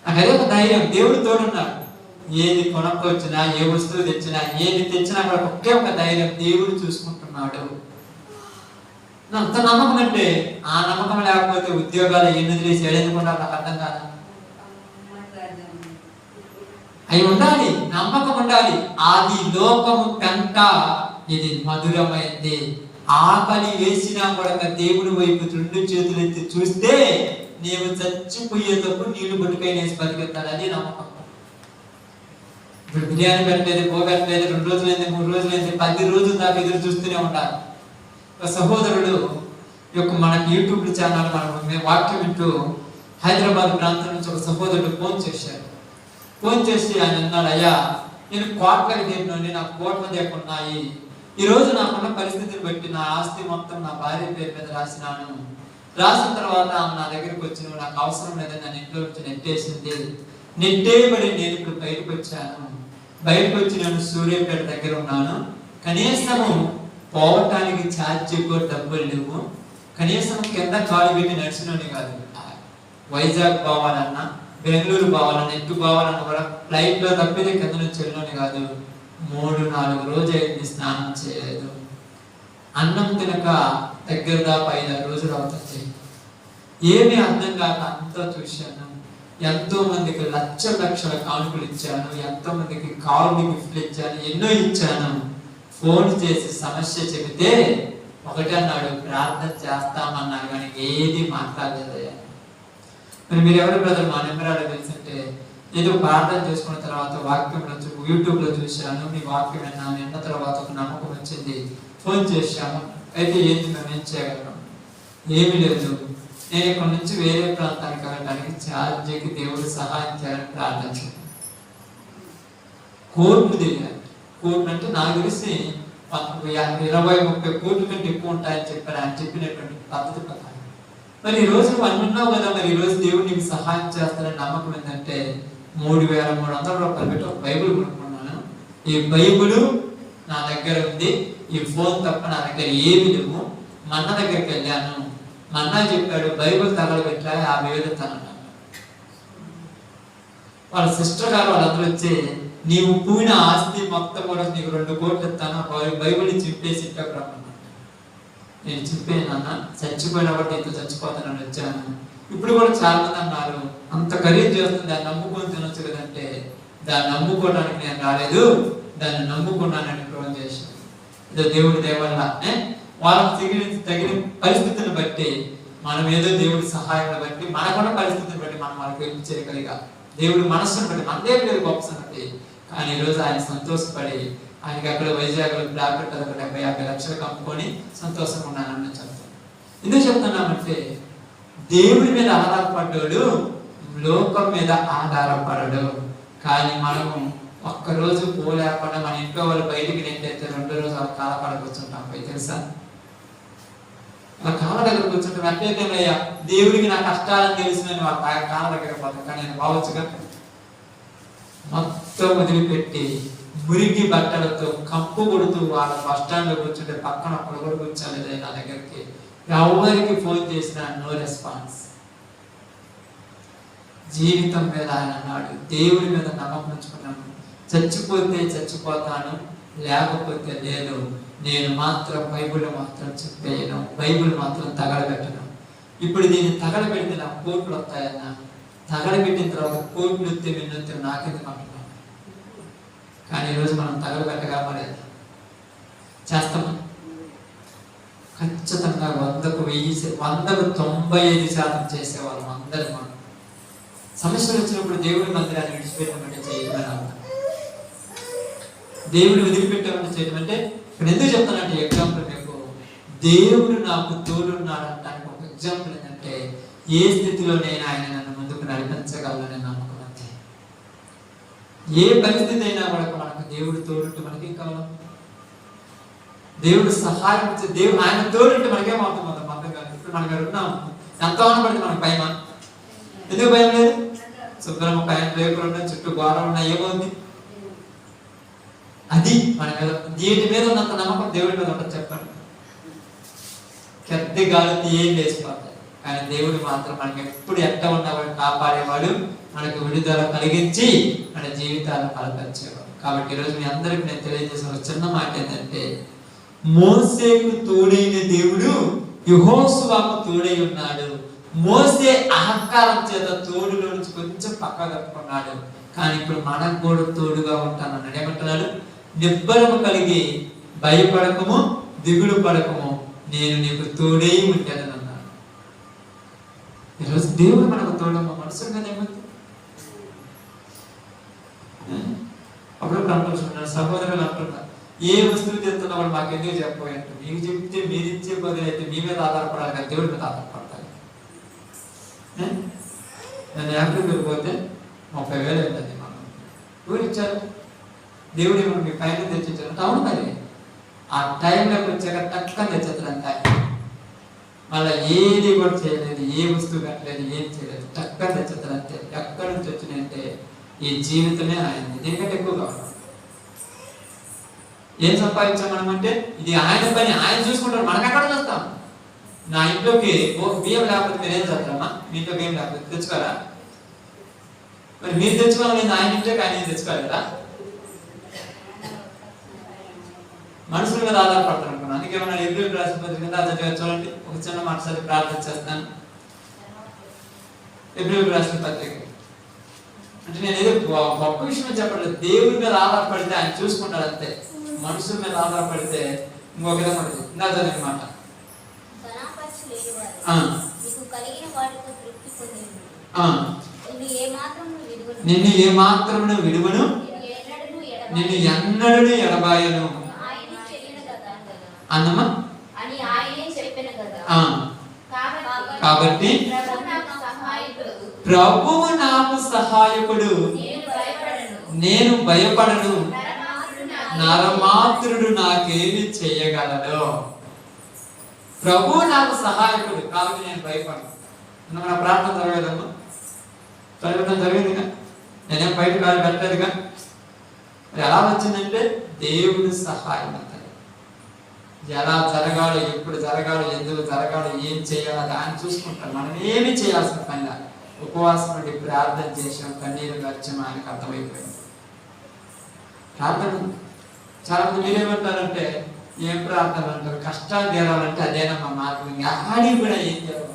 నాకు అదే ఒక ధైర్యం, దేవుడు తోడున్నాడు. ఏది కొనుక్కొచ్చినా, ఏ వస్తువు తెచ్చినా, ఏది తెచ్చినా కూడా ఒకే ఒక ధైర్యం, దేవుడు చూసుకుంటున్నాడు. అంత నమ్మకం అంటే ఆ నమ్మకం లేకపోతే ఉద్యోగాలు ఎన్ని వదిలేసి ఏడెందుకుండా నాకు అర్థం కాదా? అవి ఉండాలి, నమ్మకం ఉండాలి. ఆది లోకము కంట ఇది మధురమైంది. ఆకలి వేసినా కూడా దేవుడి వైపు 2 చేతులు ఎత్తి చూస్తే నీవు చచ్చిపోయేటప్పుడు నీళ్లు బొట్టుకై నేసి బతికెత్తాడు. అది నమ్మకం. ఇప్పుడు బిర్యానీ పెట్టలేదు, పోగట్లేదు, 2 రోజులైంది, 3 రోజులైంది, 10 రోజుల దాకా ఎదురు చూస్తూనే ఉండాలి. ఒక సహోదరుడు యొక్క మనకి యూట్యూబ్ ఛానల్ మేము వాక్యం వింటూ హైదరాబాద్ ప్రాంతం నుంచి ఒక సహోదరుడు ఫోన్ చేశాడు. ఫోన్ చేసి ఆయన అన్నాడు, అయ్యా నేను కోట్లకి తీరినండి, నాకు కోట్ల దగ్గర ఉన్నాయి. ఈ రోజు నాకున్న పరిస్థితిని బట్టి నా ఆస్తి మొత్తం నా భార్య పేరు మీద రాసినాను. రాసిన తర్వాత ఆమె నా దగ్గరికి వచ్చి నువ్వు నాకు అవసరం లేదని నన్ను ఇంట్లో నుంచి నెట్టేసింది. నెట్టేయబడి నేను ఇప్పుడు బయటకు వచ్చాను. బయటకు వచ్చి నేను సూర్యాపేట దగ్గర ఉన్నాను. కనీసము పోవటానికి ఛార్జీ కూడా డబ్బులు లేవు. కనీసం కింద కాలు పెట్టి నడిచినోని కాదు, వైజాగ్ పోవాలన్నా, బెంగళూరు పోవాలన్నా, ఎటు పోవాలన్నా కూడా ఫ్లైట్ లో తప్పితే కింద నుంచి వెళ్ళినోని కాదు. 3-4 రోజులు అయింది స్నానం చేయలేదు. అన్నం తినక దగ్గర దాకా 5-6 రోజులు అవుతుంది. ఏమీ అర్థం కాక అంతా చూశాను. ఎంతో మందికి లక్షల కానుకలు ఇచ్చాను, ఎంతో మందికి కాళ్ళు గిఫ్ట్లు ఇచ్చాను, ఎన్నో ఇచ్చాను. ఫోన్ చేసి సమస్య చెబితే ఒకటే అన్నాడు, ప్రార్థన చేస్తామన్నాడు కానీ ఏది మాట్లాడలేదు. మరి మీరు ఎవరు బ్రదర్ మా నెంబర్ తెలుసుంటే ఏదో ప్రార్థన చేసుకున్న తర్వాత వాక్యంలో యూట్యూబ్లో చూశాను, మీ వాక్యం విన్నాను, విన్న తర్వాత ఒక నమ్మకం వచ్చింది, ఫోన్ చేశాము. అయితే ఏంటి మేము ఏం చేయగలం? ఏమీ లేదు, నేను ఇక్కడ నుంచి వేరే ప్రాంతానికి వెళ్ళడానికి ఛార్జీకి దేవుడు సహాయం చేయాలని ప్రార్థించాను. కోర్టు దిగాను. కోర్టు అంటే నాకు తెలిసి 20-30 కోట్ల కంటే ఎక్కువ ఉంటాయని చెప్పారు ఆయన చెప్పినటువంటి పద్ధతి ప్రకారం. మరి ఈ రోజు నువ్వు అనుకున్నావు కదా, మరి ఈ రోజు దేవుడు నీకు సహాయం చేస్తాడని నమ్మకం ఏంటంటే 3,300 రూపాయలు పెట్టి ఒక బైబుల్ కొనుక్కున్నాను. ఈ బైబుల్ నా దగ్గర ఉంది, ఈ ఫోన్ తప్ప నా దగ్గర ఏమి లేవు. మన్న దగ్గరికి వెళ్ళాను, మన్నా చెప్పాడు బైబుల్ తగలబెట్టా 50,000 తనన్నాడు. వాళ్ళ సిస్టర్ గారు వాళ్ళందరూ వచ్చి నీవు పూయిన ఆస్తి మొత్తం కూడా నీకు 2 కోట్లు ఇస్తాను, బైబుల్ చింపేసి ఇంట్లోకి రమ్మన్నాడు. నేను చింపేనన్నా, చచ్చిపోయినప్పుడు ఇంత చచ్చిపోతానని వచ్చాను. ఇప్పుడు కూడా చాలా మంది అన్నారు అంత ఖరీదు చేస్తుంది దాన్ని నమ్ముకొని తినొచ్చు కదంటే, దాన్ని నమ్ముకోవడానికి నేను రాలేదు, దాన్ని నమ్ముకున్నానని ప్రోన్ చేశాను. ఇదో దేవుడి దేవల్ల వాళ్ళకి తగిన పరిస్థితిని బట్టి మనం ఏదో దేవుడి సహాయాన్ని బట్టి మనకున్న పరిస్థితిని బట్టి మనం వాళ్ళకి హెల్ప్ చేయగలిగా. దేవుడి మనస్సును బట్టి మనదే లేదు గొప్ప సంగతి. కానీ ఈరోజు ఆయన సంతోషపడి ఆయనకి అక్కడ వైజాగ్లో బ్లాక్ 70-50 లక్షలకు అమ్ముకొని సంతోషంగా ఉన్నానని చెప్తాను. ఎందుకు చెప్తున్నామంటే దేవుడి మీద ఆధారపడ్డాడు, లోకం మీద ఆధారపడడు. కానీ మనము ఒక్కరోజు పోలేకుండా మన ఇంట్లో వాళ్ళు బయటికి నెట్టయితే 2 రోజులు వాళ్ళ కాళ్ళ కాడ కూర్చుంటాం. పోయి తెలుసా, వాళ్ళ కాళ్ళ దగ్గర కూర్చుంటాం. అట్లయితేనయ్యా దేవుడికి నా కష్టాలని తెలిసిందని వాళ్ళ కాళ్ళ దగ్గర పోతాం. కానీ నేను బావచ్చుగా మొత్తం వదిలిపెట్టి మురికి బట్టలతో కంపు కొడుతూ వాళ్ళ బస్ స్టాండ్ లో కూర్చుంటే పక్కన ఒక్కడు కూడా కూర్చోలేదు నా దగ్గరికి. ఎవరికి ఫోన్ చేసినా నో రెస్పాన్స్. జీవితం మీద ఆయన అన్నాడు, దేవుడి మీద నమ్మకం ఉంచుకున్నాను. చచ్చిపోతే చచ్చిపోతాను, లేకపోతే లేదు. నేను మాత్రం బైబిల్ మాత్రం చెప్పేయను, బైబిల్ మాత్రం తగలబెట్టను. ఇప్పుడు దీన్ని తగలబెడితే నాకు కోట్లు వస్తాయన్నా, తగలబెట్టిన తర్వాత కోట్లు వస్తే విన్నొస్తే నాకెందుకు అంటున్నాను. కానీ ఈరోజు మనం తగలబెట్టగా మరి చేస్తామా? ఖచ్చితంగా 100కు 95% చేసేవాళ్ళం అందరూ. మనం సమస్యలు వచ్చినప్పుడు దేవుడి మందిరాన్ని విడిచిపెట్టమంటే చేయడం, దేవుడు వదిలిపెట్టామని చేయడం అంటే ఇక్కడ ఎందుకు చెప్తానంటే ఎగ్జాంపుల్ మీకు దేవుడు నాకు తోడున్నాడు అనడానికి ఒక ఎగ్జాంపుల్ ఏంటంటే ఏ స్థితిలో నేను ఆయన నన్ను ముందుకు నడిపించగలనని నమ్మకం అంతే. ఏ పరిస్థితి అయినా కూడా మనకు దేవుడు తోడుంటే మనకేం కావాలి? దేవుడు సహాయం దేవుడు ఆయన తోడుంటే మనకేమవుతుంది? మనం అర్థం కాదు. ఇప్పుడు మనకు ఉన్నాం, ఎంత ఆనపడితే మనకు భయమా? ఎందుకు భయం లేదు? శుభ్రం పైన రేకులు ఉన్నాయి, చుట్టూ గోడలు ఉన్నాయి, ఏమవుంది? అది మన మీద దీని మీద ఉన్నంత నమ్మకం దేవుడి మీద ఉంటుంది చెప్పండి. పెద్ద గాలికి ఏం లేచిపోతాయి, కానీ దేవుడు మాత్రం మనకి ఎప్పుడు ఎట్ట ఉన్నవాడు కాపాడేవాడు, మనకు విడుదల కలిగించి మన జీవితాలను బలపరిచేవాడు. కాబట్టి ఈరోజు మీ అందరికి నేను తెలియజేసిన ఒక చిన్న మాట ఏంటంటే, మోసేకు తోడైన దేవుడు యెహోషువకు తోడై ఉన్నాడు. మోసే అహంకారం చేత తోడులో నుంచి కొంచెం పక్క తప్పుకున్నాడు, కానీ ఇప్పుడు మనకు కూడా తోడుగా ఉంటానన్నాడు. ఏమంటున్నాడు? నిబ్బరము కలిగి భయపడకము, దిగులు పడకము, నేను నీకు తోడై ఉంటానని అన్నాడు. ఈరోజు దేవుడు మనకు తోడమ్మ మనసు కదా. ఏమంది అప్పుడు అంటున్నాడు, సహోదరులు అంటున్నారు, ఏ వస్తువు తెస్తున్నా కూడా మాకు ఎందుకు చెప్పబోయంటే, మీకు చెప్తే మీరు ఇచ్చే బదులు అయితే మీ మీద ఆధారపడాలి కానీ దేవుడి మీద ఆధారపడతాను. నేను యాక్టివ్ వెళ్ళిపోతే 30,000 అవుతుంది. మనం ఎవరు ఇచ్చారు? దేవుడు ఏమన్నా మీ పైన తెచ్చించారు. అవును, మరి ఆ టైంలోకి వచ్చాక టక్కని తెచ్చేస్తారు అంతే. మళ్ళీ ఏది కూడా చేయలేదు, ఏ వస్తువు కట్టలేదు, ఏం చేయలేదు, టక్కని తెచ్చేస్తారు అంతే. ఎక్కడి నుంచి వచ్చినాయంటే ఈ జీవితమే ఆయనది, దీనికంటే ఎక్కువ కావాలి. ఏం సంపాదించాం మనం అంటే ఇది ఆయన పని, ఆయన చూసుకుంటారు, మనకు ఎక్కడ చూస్తాం. నా ఇంట్లోకి బియ్యం లేకపోతే మీరు ఏం చేస్తారమ్మా? మీ ఇంట్లో బియ్యం లేకపోతే తెచ్చుకోరా? మరి మీరు తెచ్చుకోవాలి, ఆయన ఇంట్లోకి ఆయన తెచ్చుకోలేదా? మనుషుల మీద ఆధారపడతారు అనుకున్నాను. అందుకే మన ఎబ్రిల్ రాసిన పత్రిక చూడండి, ఒక చిన్న మాట చదివి ప్రార్థన చేస్తాను. ఎబ్రిల్ రాసిన పత్రిక అంటే నేను ఏదో గొప్ప విషయం చెప్పట్లేదు. దేవుడి మీద ఆధారపడితే ఆయన చూసుకుంటాడు అంతే. మనుషుల మీద ఆధారపడితే ఇంకొక విధంగా ఇందా చదివిన మాట, నిన్ను ఏ మాత్రమును విడువను, నిన్ను ఎన్నడూ ఎడబాయను అన్నమా. కాబట్టి ప్రభువు నాకు సహాయకుడు, నేను భయపడను, నరమాత్రుడు నాకేమి చేయగలడు. ప్రభువు నాకు సహాయకుడు కాబట్టి నేను భయపడను. మన ప్రార్థన జరగదమ్మా, చదవడం జరిగిందిగా, నేనేం బయట కాదు పెట్టలేదుగా. ఎలా వచ్చిందంటే దేవుడు సహాయం అంటారు. ఎలా జరగాలో, ఎప్పుడు జరగాలో, ఎందుకు జరగాలో, ఏం చేయాలో అది ఆయన చూసుకుంటారు. మనం ఏమి చేయాల్సిన పని లేదు. ఉపవాసం నుండి ప్రార్థన చేసాం, కన్నీరు వచ్చాం, ఆయనకు అర్థమైపోయింది. ప్రార్థన చాలా మంది మీరేమంటారంటే, ఏం ప్రార్థన అంటారు, కష్టాలు తీరాలంటే అదేనమ్మా మార్గం, ఆడి కూడా ఏం చేయాలి.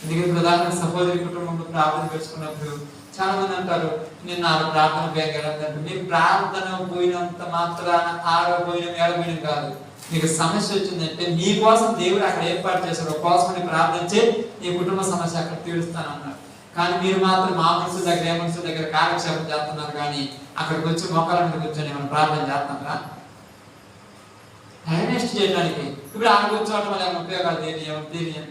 ఎందుకంటే ప్రధాన సహోదరి కుటుంబంలో ప్రార్థన చేసుకున్నప్పుడు చాలా మంది అంటారు, నేను నా ప్రార్థన పేగలంటే, మీరు ప్రార్థన పోయినంత మాత్రాన ఆడపోయిన ఏడపోయిన కాదు. మీకు సమస్య వచ్చిందంటే మీకోసం దేవుడు అక్కడ ఏర్పాటు చేశారు. ఉపవాసం ప్రార్థించి నీ కుటుంబ సమస్య అక్కడ తీరుస్తానన్నారు. కానీ మీరు మాత్రం మా మనుషుల దగ్గర, ఏ మనుషుల దగ్గర కాలక్షేపం చేస్తున్నారు, కానీ అక్కడికి వచ్చి మొక్కల మీద కూర్చొని మనం ప్రార్థన చేస్తున్నారా? టైం వేస్ట్ చేయడానికి. ఇప్పుడు ఆడ కూర్చోవడం వల్ల ఉపయోగాలు దేని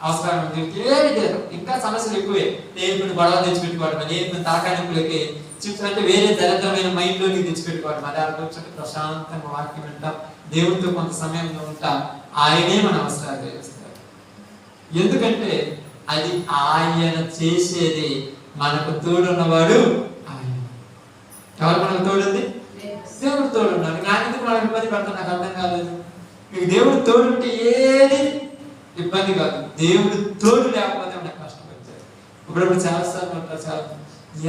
అవసరం ఏమి లేదు. ఇంకా సమస్యలు ఎక్కువే. దేవుడిని గొడవ తెచ్చిపెట్టుకోవడం, దేవుడిని తలకానిపులకి చిప్స్ అంటే వేరే దరిద్రమైన మైండ్లోకి తెచ్చిపెట్టుకోవడం. అదే ఆడ కూర్చొని ప్రశాంతంగా వాక్యం వింటాం, దేవుడితో కొంత సమయంలో ఉంటాం, ఆయనే మన అవసరాలు తీరుస్తారు. ఎందుకంటే అది ఆయన చేసేది. మనకు తోడున్నవాడు ఆయన. ఎవరు మనకు తోడుంది? దేవుడు తోడున్నాడు. నాకు ఎందుకు మనం ఇబ్బంది పడతాం? నాకు అర్థం కాలేదు. మీకు దేవుడు తోడుంటే ఏది ఇబ్బంది కాదు. దేవుడు తోడు లేకపోతే మనకు కష్టపడతాడు. ఇప్పుడప్పుడు చేస్తాను అంటారు, చాలా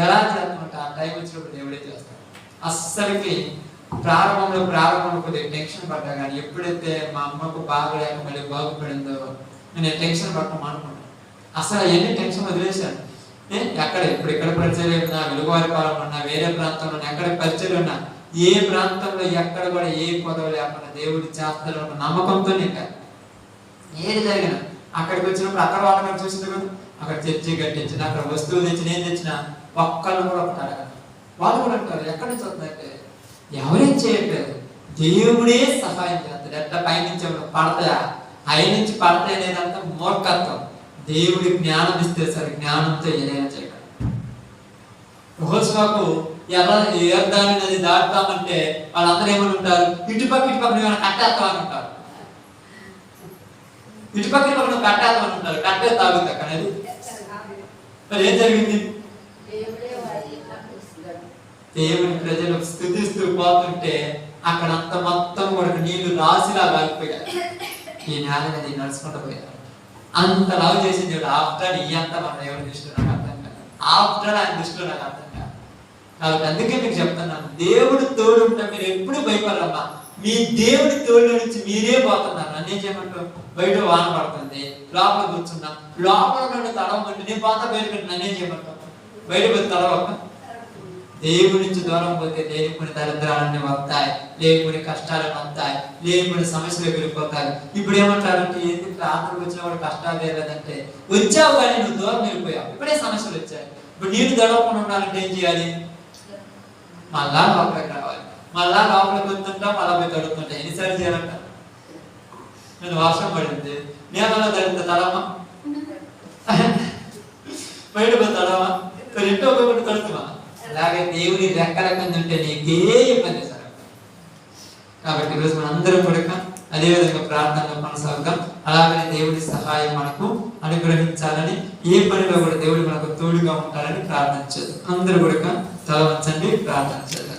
ఎలా చేస్తామంటే ఆ టైం వచ్చినప్పుడు దేవుడే చేస్తాడు. అస్సలకి ప్రారంభంలో కొద్దిగా టెన్షన్ పడ్డా, కానీ ఎప్పుడైతే మా అమ్మకు బాగలేక మళ్ళీ బాగుపడిందో నేను టెన్షన్ పడటం అనుకున్నాను. అసలు ఎన్ని టెన్షన్ వదిలేశాను. ఎక్కడ ఇక్కడ పరిచయం ఉన్నా, వెలుగువారిపాలెం ఉన్నా, వేరే ప్రాంతంలో ఎక్కడ పరిచయం ఉన్నా, ఏ ప్రాంతంలో ఎక్కడ కూడా ఏ పదవి లేకుండా దేవుడి చేస్తాడు ఉన్న నమ్మకంతో నేను ఏది జరిగిన అక్కడికి వచ్చినప్పుడు అక్కడ వాళ్ళని చూసింది కదా, అక్కడ చర్చి కట్టించిన, అక్కడ వస్తువులు తెచ్చి నేను తెచ్చిన ఒక్కళ్ళు కూడా ఒకటి అడగను. వాళ్ళు కూడా అంటారు ఎక్కడి నుంచి వస్తుందంటే ఎవరేం చేయట్లేదు, దేవుడే సహాయం చేస్తాడు. ఎట్లా పైనుంచి పడతాయా, ఆయన నుంచి పడతాయి లేదంతా మూర్ఖత్వం. దేవుడి జ్ఞానం ఇస్తే సరే, జ్ఞానంతో ఏదైనా చేయగలరు. యెహోషువకు యోర్దాను నది దాటుతామంటే వాళ్ళందరూ ఏమని ఉంటారు, ఇటుపక్క నువ్వు కట్టేస్తామని ఉంటారు. ఇటుపక్క నువ్వు కట్టేస్తామని ఉంటారు. కట్టే తాగుతా కానీ మరి ఏం జరిగింది? దేవుని ప్రజలు స్తుతిస్తూ పోతుంటే అక్కడ అంత మొత్తం కూడా నీళ్లు రాసిలా కాలిపోయారు. ఈ నేల మీద నడుచుకుంటూ పోయారు. అంత లవ్ చేసిన దేవుడు ఆఫ్టర్ ఈ అంతా మన దేవుడి దృష్టిలో నాకు అర్థం కాదు. ఆఫ్టర్ ఆయన దృష్టిలో నాకు అర్థం కాదు. కాబట్టి అందుకే మీకు చెప్తున్నాను, దేవుడు తోడు ఉంటే మీరు ఎప్పుడు భయపడరమ్మా. మీ దేవుడి తోడు నుంచి మీరే పోతున్నారు. నన్నేం చేయమంటారు? బయట వాన పడుతుంది, లోపల కూర్చున్నాం, లోపల నుండి తడవమంటే నేను పోతా బయటకు, నన్నేం చేయమంటావు? బయట పోయి తడవక. దేవుడి నుంచి దూరం పోతే లేనిపోయిన దరిద్రాలన్నీ వస్తాయి, లేనిపోయిన కష్టాలను వస్తాయి, లేనిపోయిన సమస్యలు వెళ్ళిపోతాయి. ఇప్పుడు ఏమంటారంటే ఏంటి ప్రాంతం వచ్చిన వాడు కష్టాలు లేదంటే, వచ్చావు కానీ నువ్వు దూరం వెళ్ళిపోయావు, ఇప్పుడే సమస్యలు వచ్చాయి. ఇప్పుడు నీరు దడవకుండా ఉండాలంటే ఏం చేయాలి? మళ్ళా లోపలికి రావాలి. మళ్ళా లోపలికి వస్తుంటా, మళ్ళా పోయి తడుతుంటా. ఎన్నిసార్లు చేయాలంట? నేను వర్షం పడింది, నేలలో తడితే తడమా, బయట పోయి తడమా, ఇంట్లో ఒకటి తడుతుమా. అలాగే దేవుని రెక్కల కింద ఉంటే నీకే ఇబ్బంది సార్. కాబట్టి ఈరోజు మన అందరం కూడా అదే విధంగా ప్రార్థనలో కొనసాగుతాం. అలాగనే దేవుడి సహాయం మనకు అనుగ్రహించాలని, ఏ పనిలో కూడా దేవుడు మనకు తోడుగా ఉంటారని ప్రార్థన చేద్దాం. అందరూ కూడా తల వంచండి, ప్రార్థన చేద్దాం.